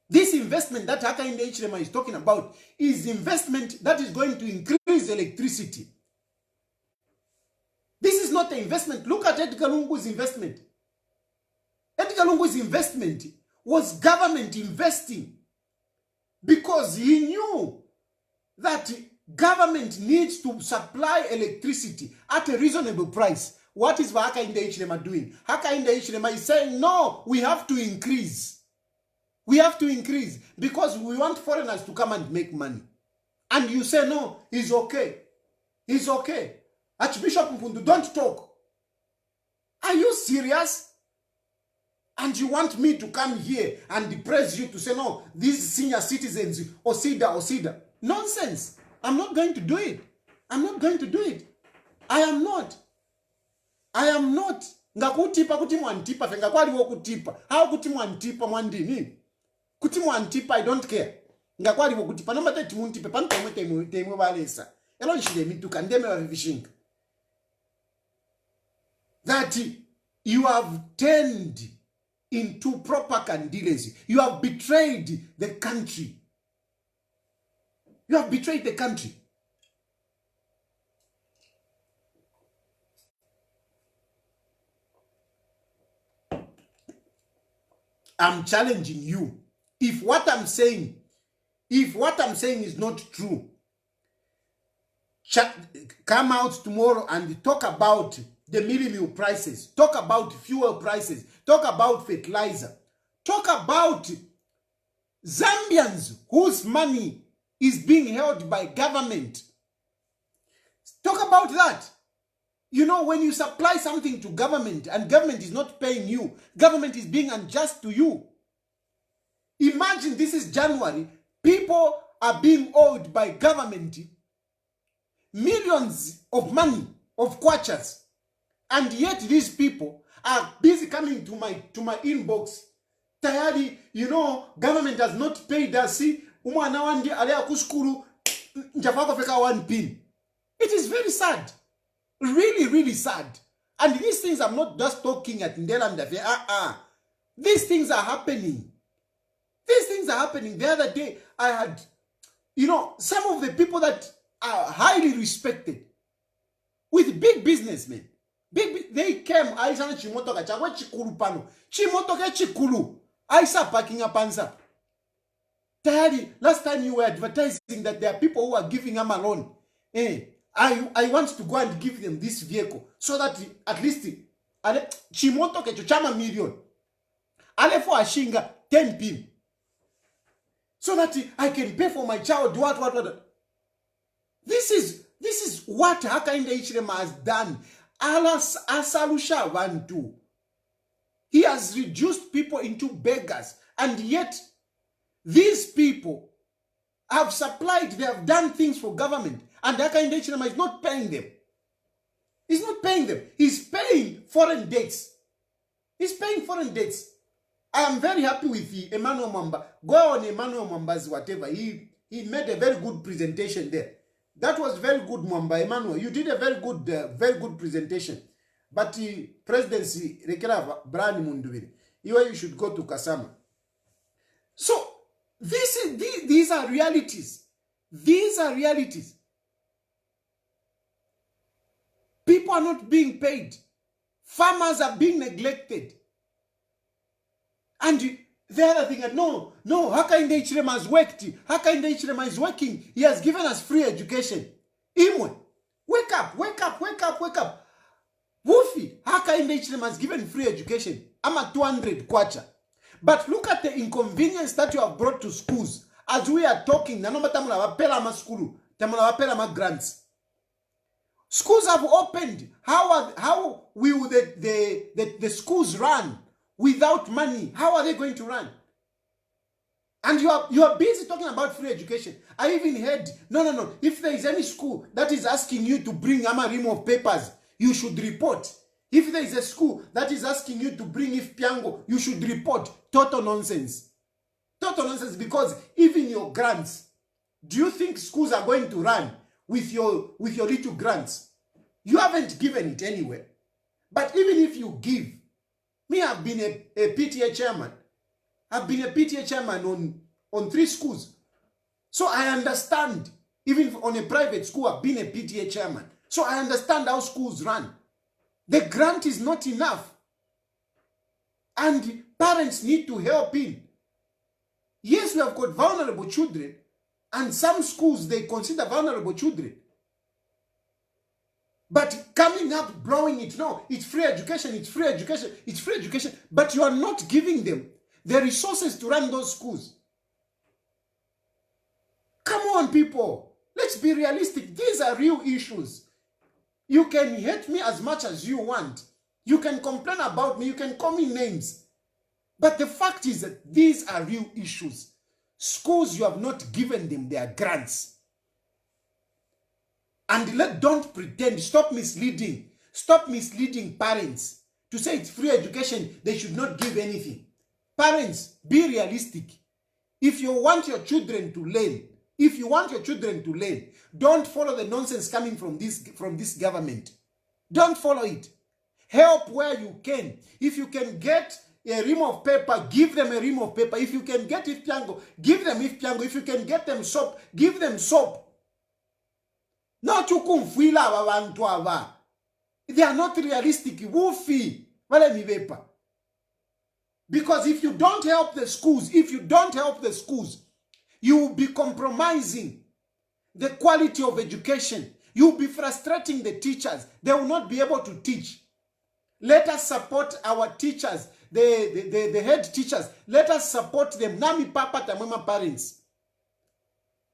This investment that Hakainde Hichilema is talking about is investment that is going to increase electricity. This is not an investment. Look at Edgar Lungu's investment. Edgar Lungu's investment was government investing because he knew that government needs to supply electricity at a reasonable price. What is Hakainde Hichilema doing? Hakainde Hichilema is saying, no, we have to increase. We have to increase because we want foreigners to come and make money. And you say, no, he's okay. He's okay. Archbishop Mpundu, don't talk. Are you serious? And you want me to come here and depress you to say, no, these senior citizens, Osida. Nonsense. I'm not going to do it. I'm not going to do it. I am not. I am not. Ngakutipa kuti mwantipa fenga kwali wo kutipa. How kuti mwantipa mwandini? Kuti mwantipa I don't care. Ngakwali wo kutipa no mate timuntipe pano temwe balesa. Elo nshile mituka ndeme wa vivishinga. That you have turned into proper candidacy. You have betrayed the country. You have betrayed the country. I'm challenging you. If what I'm saying is not true, come out tomorrow and talk about the meal prices, talk about fuel prices, talk about fertilizer, talk about Zambians whose money is being held by government. Talk about that. You know, when you supply something to government and government is not paying you, government is being unjust to you. Imagine this is January, people are being owed by government millions of money, of kwachas, and yet these people are busy coming to my inbox. Tayali, you know, government has not paid us. See, umwana wandi alea kuskuru njafako feka 1 pin. It is very sad. Really, really sad. And these things I'm not just talking at Ndela Mdafe. These things are happening. These things are happening. The other day, I had, you know, some of the people that are highly respected with big businessmen. They came, Aisha Chimoto Kachagwa Chikuru Pano. Chimoto Chikuru. Aisha packing up answer. Tayali, last time you were advertising that there are people who are giving them a loan. I want to go and give them this vehicle so that at least chimoto kecho chama million. Ale for a shinga 10 pin. So that I can pay for my child. What. This is what Hakainde Hichilema has done. Alas asalusha vantu. He has reduced people into beggars, and yet these people have supplied, they have done things for government, and Hakainde Hichilema is not paying them. He's not paying them. He's paying foreign debts. He's paying foreign debts. I am very happy with Emmanuel Mwamba. Go on Emmanuel Mwamba's whatever. He made a very good presentation there. That was very good, Mwamba. Emmanuel, you did a very good presentation. But the presidency, Rekera Brani Munduviri, you should go to Kasama. So, these are realities. These are realities. People are not being paid. Farmers are being neglected. And the other thing, no, Hakainde Hichilema has worked. Hakainde Hichilema is working. He has given us free education. Imwe, wake up. Wufi, Hakainde Hichilema has given free education. I'm at 200 kwacha. But look at the inconvenience that you have brought to schools. As we are talking, grants. Schools have opened. How will the schools run without money? How are they going to run? And you are busy talking about free education. I even heard, no. If there is any school that is asking you to bring a ream of papers, you should report. If there is a school that is asking you to bring if piango, you should report. Total nonsense. Total nonsense, because even your grants, do you think schools are going to run with your little grants? You haven't given it anywhere. But even if you give, me, I've been a PTA chairman. I've been a PTA chairman on 3 schools. So I understand, even on a private school, I've been a PTA chairman. So I understand how schools run. The grant is not enough. And parents need to help in. Yes, we have got vulnerable children, and some schools, they consider vulnerable children. But coming up, blowing it, no, it's free education, it's free education, it's free education. But you are not giving them the resources to run those schools. Come on, people. Let's be realistic. These are real issues. You can hate me as much as you want. You can complain about me. You can call me names. But the fact is that these are real issues. Schools, you have not given them their grants. And don't pretend. Stop misleading. Stop misleading parents. To say it's free education, they should not give anything. Parents, be realistic. If you want your children to learn, don't follow the nonsense coming from this government. Don't follow it. Help where you can. If you can get a ream of paper, give them a ream of paper. If you can get ifpiango, give them ifpiango. If you can get them soap, give them soap. Not you kumfila abantu ava. They are not realistic. Wufi. Wale mi paper. Because if you don't help the schools, you will be compromising the quality of education. You will be frustrating the teachers. They will not be able to teach. Let us support our teachers, the head teachers. Let us support them. Nami papa tamema parents.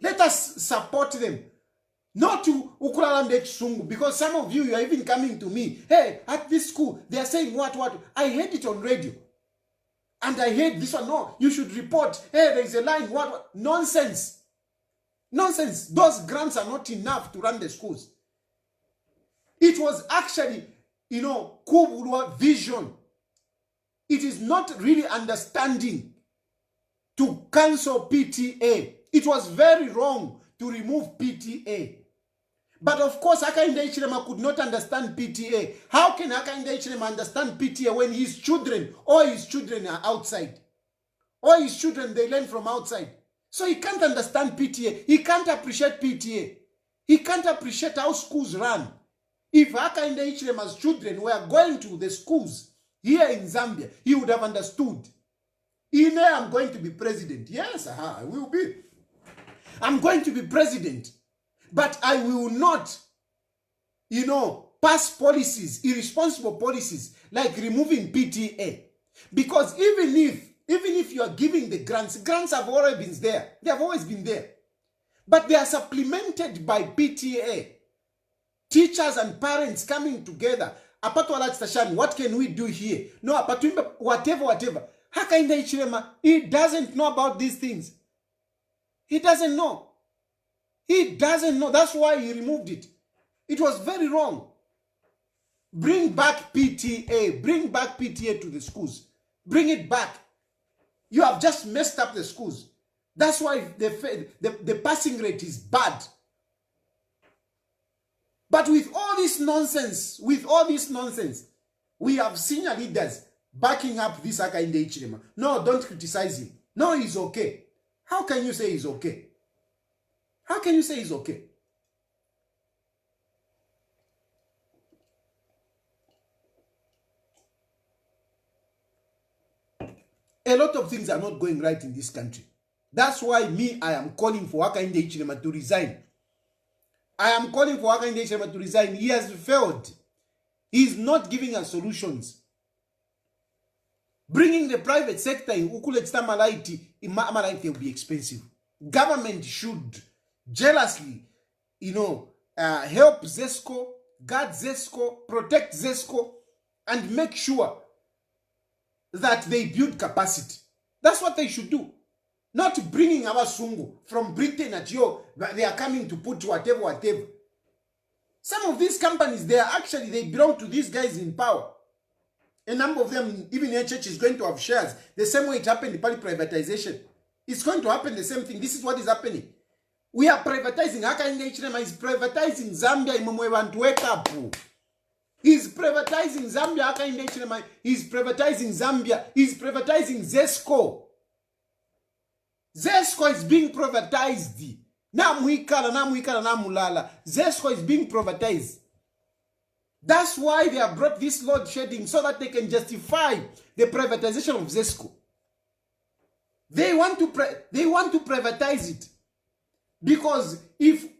Let us support them. Not to ukulalambe chisungu, because some of you are even coming to me. Hey, at this school, they are saying what? I heard it on radio. And I heard this one. No, you should report. Hey, there is a line. What? Nonsense. Nonsense. Those grants are not enough to run the schools. It was actually, Kubulwa vision. It is not really understanding to cancel PTA. It was very wrong to remove PTA. But of course, Hakainde Hichilema could not understand PTA. How can Hakainde Hichilema understand PTA when all his children are outside? All his children, they learn from outside. So he can't understand PTA. He can't appreciate PTA. He can't appreciate how schools run. If Hakainde Hichilema's children were going to the schools here in Zambia, he would have understood. I'm going to be president. Yes, I will be. I'm going to be president. But I will not, pass policies, irresponsible policies, like removing PTA. Because even if you are giving the grants have already been there. They have always been there. But they are supplemented by PTA. Teachers and parents coming together. What can we do here? No, whatever. Hakainde Hichilema, he doesn't know about these things. He doesn't know. He doesn't know. That's why he removed it. It was very wrong. Bring back PTA. Bring back PTA to the schools. Bring it back. You have just messed up the schools. That's why the passing rate is bad. But with all this nonsense, we have senior leaders backing up this Hakainde Hichilema. No, don't criticize him. No, he's okay. How can you say he's okay? How can you say he's okay? A lot of things are not going right in this country. That's why I am calling for Hakainde Hichilema to resign. I am calling for Hakainde Hichilema to resign. He has failed. He is not giving us solutions. Bringing the private sector in Ukuletsta Malaiti, will be expensive. Government should jealously, help ZESCO, guard ZESCO, protect ZESCO, and make sure that they build capacity. That's what they should do. Not bringing our Sungu from Britain at they are coming to put whatever. Some of these companies, they belong to these guys in power. A number of them, even in church, is going to have shares. The same way it happened in public privatization. It's going to happen the same thing. This is what is happening. We are privatizing. Hakainde Hichilema is privatizing Zambia. Imamwe want to wake up. He's privatizing Zambia. Hakainde Hichilema. He's privatizing Zambia. He's privatizing ZESCO. ZESCO is being privatized. Namulala. ZESCO is being privatized. That's why they have brought this load shedding, so that they can justify the privatization of ZESCO. They want to privatize it, because if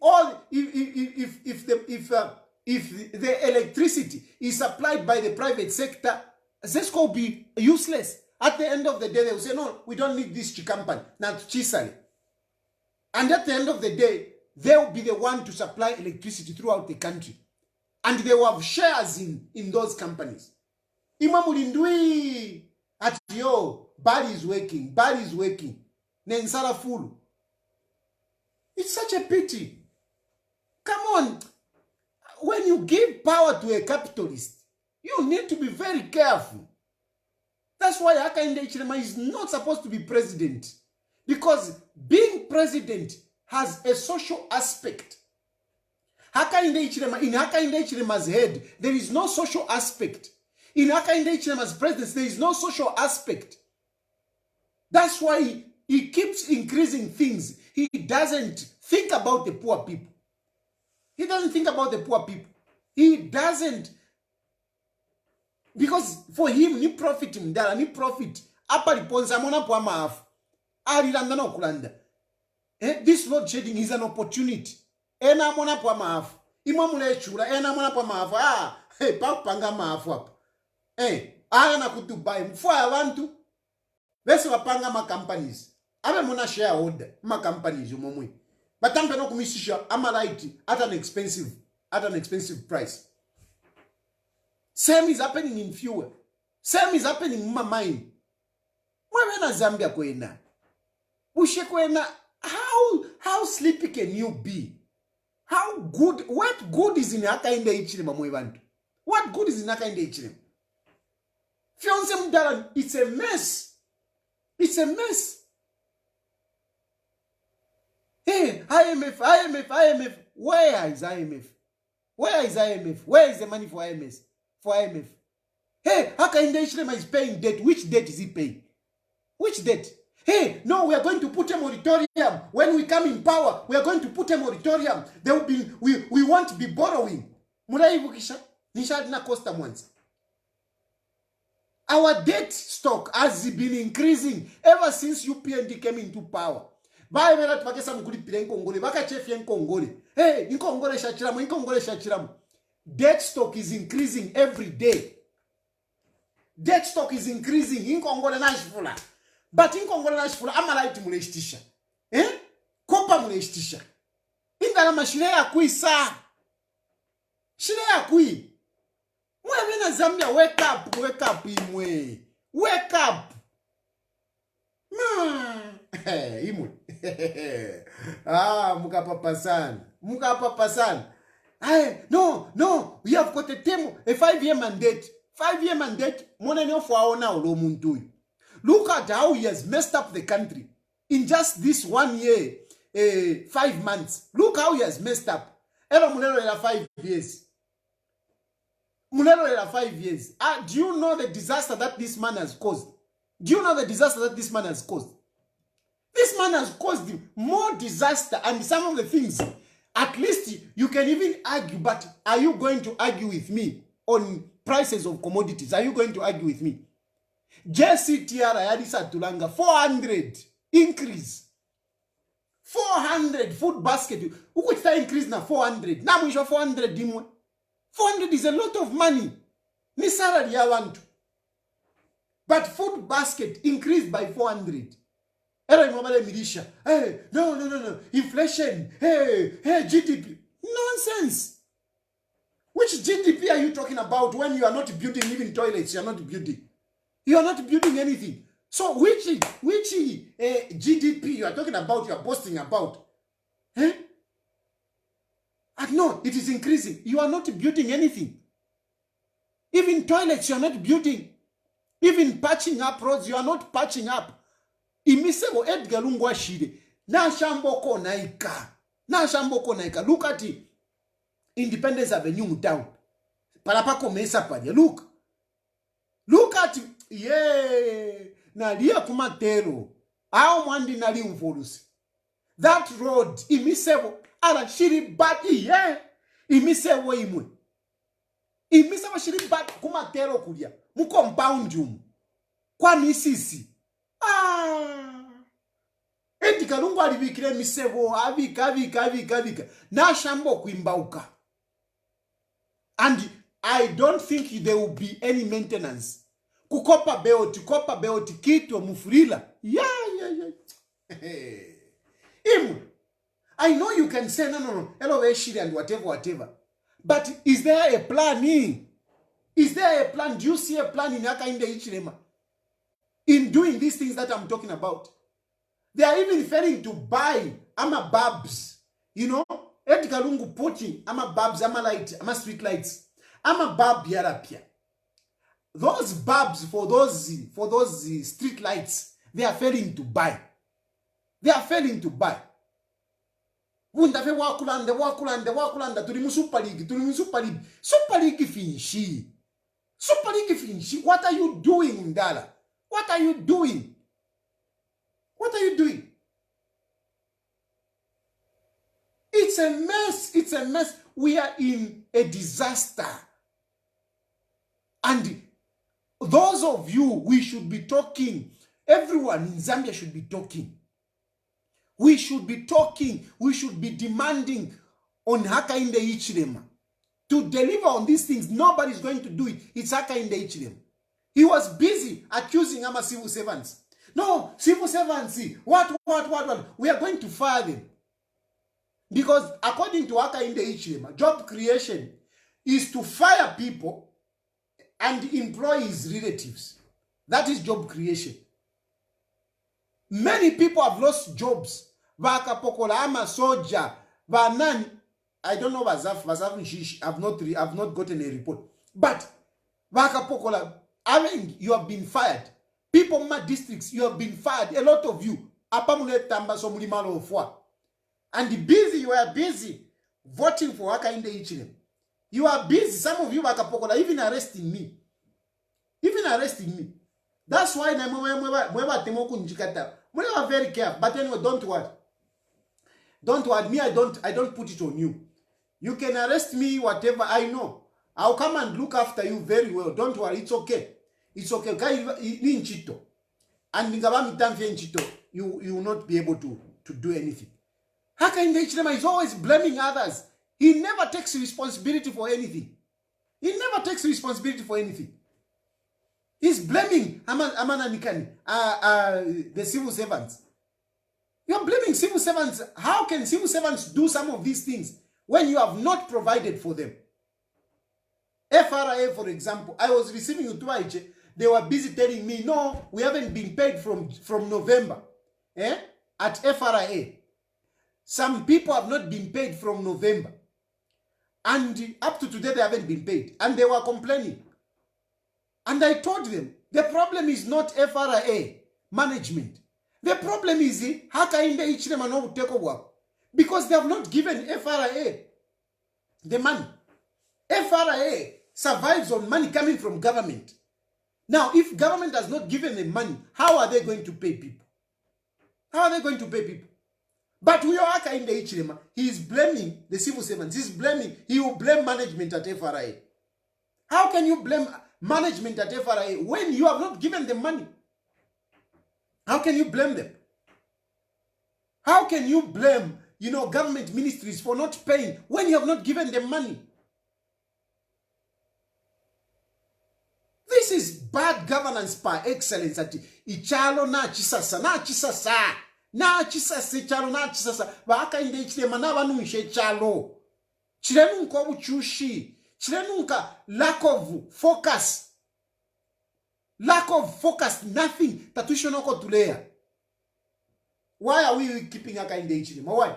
the electricity is supplied by the private sector, ZESCO will be useless. At the end of the day, they will say, no, we don't need this company, not Chisale. And at the end of the day, they will be the one to supply electricity throughout the country. And they will have shares in those companies. Imamulindui at Bali is working. Nensara full. It's such a pity. Come on. When you give power to a capitalist, you need to be very careful. That's why Hakainde Hichilema is not supposed to be president. Because being president has a social aspect. In Hakainde Hichilema's head, there is no social aspect. In Hakainde Hichilema's presence, there is no social aspect. That's why he keeps increasing things. He doesn't think about the poor people. He doesn't think about the poor people. He doesn't. Because for him, ni profit mdala, ni profit. Apa liponza mona po maafu. Alilanda na okulanda. This load shedding is an opportunity. Ena mona po maafu. Imamule chula, ena mona po maafu. Panga maafu hapa. Ala na kutubai. Mfua ya wantu. Besi wapanga ma companies. Abe mona shareholder. Ma companies umomwe. Batampe no kumisisha amalaiti at an expensive price. Same is happening in fuel. Same is happening in my mind. Mwena Zambia kwena. Ushe kwena. How sleepy can you be? How good? What good is in Hakainde Hichilema mwebantu? What good is in Hakainde Hichilema? Fionse mdala, it's a mess. It's a mess. Hey, IMF. Where is IMF? Where is IMF? Where is the money for IMF? Hey, Hakainde Hichilema is paying debt. Which debt is he paying? Which debt? Hey, no, we are going to put a moratorium. When we come in power, we are going to put a moratorium. There will be, we won't be borrowing. Muraivukisha, nisha na costa once. Our debt stock has been increasing ever since UPND came into power. Hey, debt stock is increasing every day. Debt stock is increasing in Congole Nashfula. But in Congole Nashfula, I'm alive to molestisha. Kopa molestisha. In the Mashilea Kui sa. Shilea Kui. Mwe Zambia, wake up, imwe. Wake up. Imwe. Mukapapa san. No, we have got a 5-year mandate. 5-year mandate. Look at how he has messed up the country in just this 1 year, 5 months. Look how he has messed up. Ever Mulero 5 years. Mulero 5 years. Do you know the disaster that this man has caused? Do you know the disaster that this man has caused? This man has caused more disaster, and some of the things, at least you can even argue, but are you going to argue with me on prices of commodities? Are you going to argue with me? JCTR Yadisa Tulanga, 400 increase. 400 food basket. Who could start increase now? 400. Now we show 400 dimwe. 400 is a lot of money. Ni salary ya want. But food basket increased by 400. Hey, no. Inflation. Hey, GDP. Nonsense. Which GDP are you talking about when you are not building even toilets? You are not building. You are not building anything. So which GDP you are talking about, you are boasting about? And no, it is increasing. You are not building anything. Even toilets, you are not building. Even patching up roads, you are not patching up. Imisebo Edgar Lungu ashide. Na shamboko naika. Look at it. Independence Avenue Mutown. Palapako mesa padia. Look at it. Yeah. Nalia kumatero. How mwandi nali umvolusi. That road. Imisebo. Ala shiri bati. Yeah. Imisebo imwe. Imisebo shiri bati kumatero kulia. Mukompound jumu. Kwa misisi. Edgar Lungu alibikire misebo avika na shambo kuimbauka. And I don't think there will be any maintenance. Kukopa beoti kito mufurila. Yeah. I know you can say no. Hello Eshiri and whatever. But is there a plan? Is there a plan? Do you see a plan in Hakainde Hichilema? In doing these things that I'm talking about. They are even failing to buy ama bulbs. You know? Edgar Lungu putting ama bulbs, ama light, ama street lights. Ama bulb yarapia. Those bulbs for those street lights, they are failing to buy. Mundafe wakulanda tulimu Super League. Super League finshi. What are you doing, Ndala? What are you doing? It's a mess. We are in a disaster. And those of you, we should be talking. Everyone in Zambia should be talking. We should be talking. We should be demanding on Hakainde Hichilema to deliver on these things. Nobody's going to do it. It's Hakainde Hichilema. He was busy accusing our civil servants. No, civil servants, what? We are going to fire them. Because according to Hakainde Hichilema, job creation is to fire people and employ his relatives. That is job creation. Many people have lost jobs. Vakapokola ama soja, vanani. I don't know I've not gotten a report. But Vakapokola, I mean, you have been fired. People in my districts, you have been fired. A lot of you. And busy, you are busy voting for Hakainde Hichilema. You are busy. Some of you Vakapokola even arresting me. That's why we are very careful. But anyway, don't worry. Me, I don't put it on you. You can arrest me, whatever. I know. I'll come and look after you very well. Don't worry. It's okay. it's okay. In Chito. And you will not be able to do anything. Hakainde Hichilema is always blaming others. He never takes responsibility for anything. He never takes responsibility for anything. He's blaming the civil servants. You're blaming civil servants. How can civil servants do some of these things when you have not provided for them? FRA, for example, I was receiving Utwaiche. They were busy telling me, no, we haven't been paid from November. At FRA. Some people have not been paid from November. And up to today, they haven't been paid. And they were complaining. And I told them, the problem is not FRA management. The problem is Hakainde Hichilema no take over. Because they have not given FRA the money. FRA survives on money coming from government. Now, if government has not given them money, how are they going to pay people? How are they going to pay people? But we are Hakainde Hichilema. He is blaming the civil servants. He will blame management at FRA. How can you blame management at FRA when you have not given them money? How can you blame them? How can you blame, government ministries for not paying when you have not given them money? This is bad governance par excellence. Ati ichalo na chisasa chalo na chisasa Hakainde Hichilema na banunche chalo chilenunka obuchushi chilenunka lack of focus, nothing tatushonoko tulea. Why are we keeping Hakainde Hichilema? Why?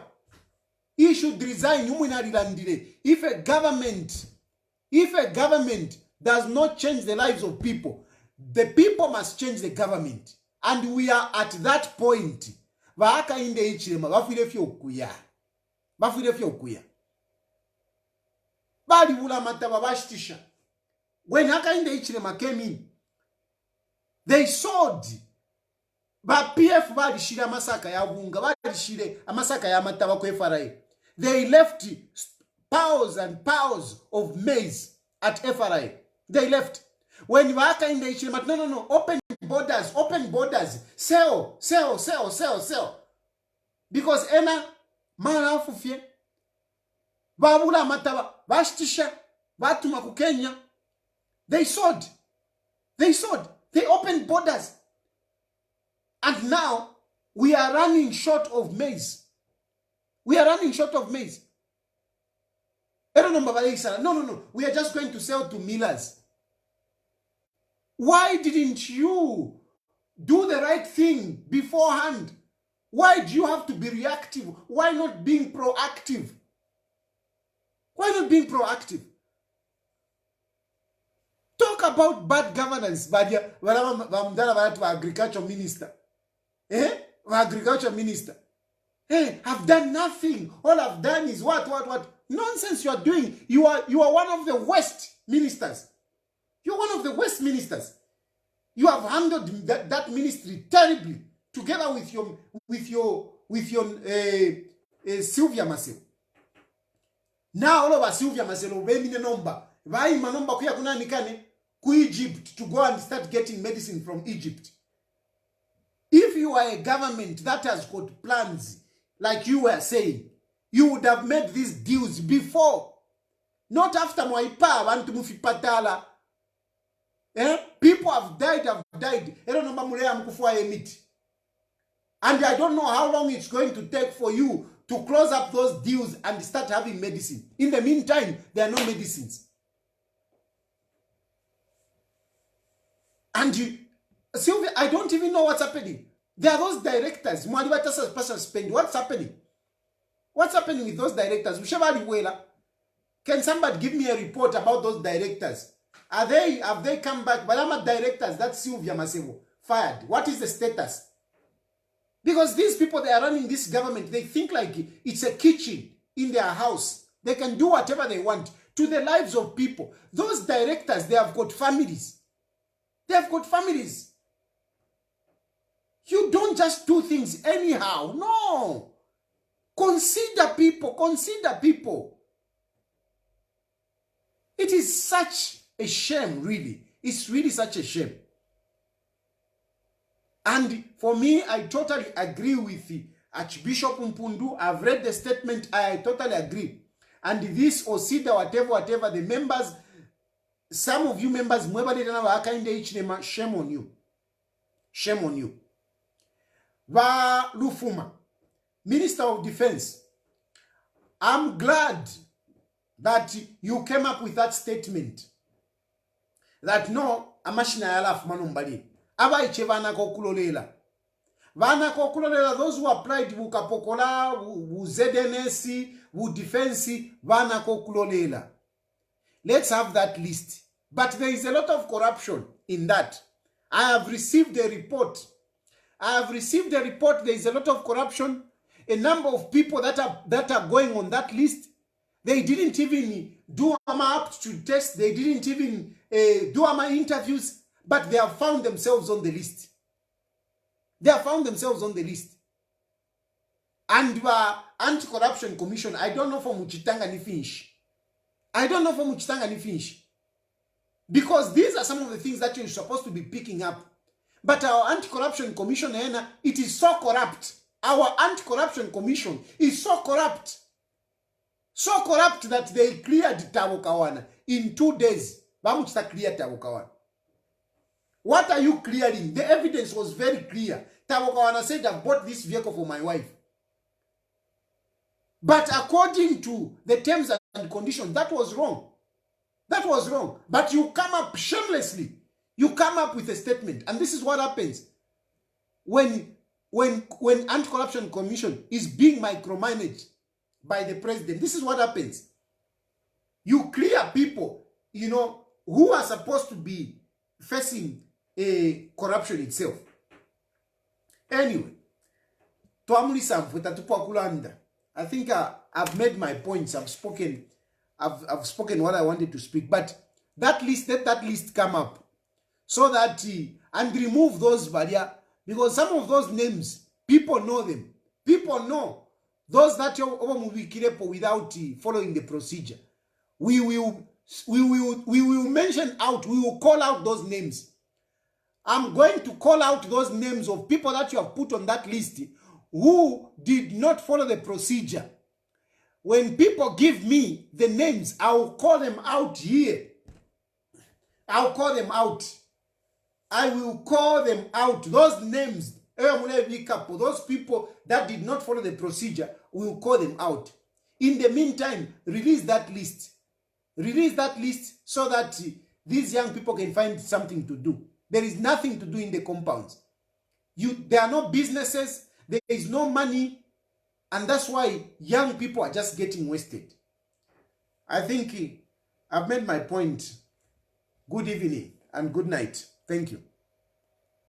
He should resign. If a government does not change the lives of people, the people must change the government. And we are at that point. Hakainde Hichilema bafirefye okuya. Bali bula mataba bashitisha. When Hakainde Hichilema came in, they sold. Ba PF balishire amasaka ya bunga, balishire amasaka ya mataba ku FRA. They left piles and piles of maize at FRA. They left. When Hakainde Hichilema, no, open borders, sell. Because ena malafufye babula mataba bashtisha batuma ku Kenya. They sold. They opened borders. And now we are running short of maize. No. We are just going to sell to millers. Why didn't you do the right thing beforehand? Why do you have to be reactive? Why not being proactive? Talk about bad governance. Agriculture minister. Agriculture minister. I've done nothing. All I've done is what? Nonsense you are doing. You are one of the worst ministers. You're one of the worst ministers. You have handled that ministry terribly, together with your Sylvia Masel. Now all over Sylvia Masel obeying the number. Vai manomba kuya kuna nikane ku Egypt to go and start getting medicine from Egypt. If you are a government that has got plans, like you were saying, you would have made these deals before. Not after Mwaipa bantu mufipatala. People have died. And I don't know how long it's going to take for you to close up those deals and start having medicine. In the meantime, there are no medicines. And Sylvia, I don't even know what's happening. There are those directors. What's happening? What's happening with those directors? Can somebody give me a report about those directors? Have they come back? Balama directors, that's Sylvia Masebo, fired. What is the status? Because these people, they are running this government, they think like it's a kitchen in their house. They can do whatever they want to the lives of people. Those directors, they have got families. You don't just do things anyhow. No. Consider people. It is such a shame, really. It's really such a shame. And for me, I totally agree with Archbishop Mpundu. I've read the statement. I totally agree. And this Osida, whatever, the members, some of you members, Hakainde Hichilema, shame on you. Shame on you. Va Lufuma, Minister of Defense, I'm glad that you came up with that statement. That no, amashina yala fumanumbali. Aba iche vana kokulolela. Vana kokulolela, those who applied Vukapokola, Vu ZNS, Vu Defense, vana kokulolela. Let's have that list. But there is a lot of corruption in that. I have received a report. There is a lot of corruption. A number of people that are going on that list, they didn't even do aptitude test. They didn't even do interviews, but they have found themselves on the list. And Anti-Corruption Commission, I don't know from Muchitanga ni finish. Because these are some of the things that you're supposed to be picking up. But our Anti-Corruption Commission, it is so corrupt. Our Anti-Corruption Commission is so corrupt. So corrupt that they cleared Tabokawana in 2 days. Bamuchita clear Tabokawana. What are you clearing? The evidence was very clear. Tabokawana said, I've bought this vehicle for my wife. But according to the terms and conditions, that was wrong. But you come up shamelessly. You come up with a statement. And this is what happens when Anti-Corruption Commission is being micromanaged by the president. This is what happens. You clear people, who are supposed to be facing a corruption itself. Anyway, I think I've made my points. I've spoken what I wanted to speak. But that list, let that list come up so that and remove those barriers, because some of those names people know them. People know those that are without following the procedure. We will mention out. We will call out those names. I'm going to call out those names of people that you have put on that list who did not follow the procedure. When people give me the names, I will call them out here. I'll call them out. I will call them out. Those names, those people that did not follow the procedure, we will call them out. In the meantime, release that list. Release that list so that these young people can find something to do. There is nothing to do in the compounds. There are no businesses. There is no money. And that's why young people are just getting wasted. I think I've made my point. Good evening and good night. Thank you.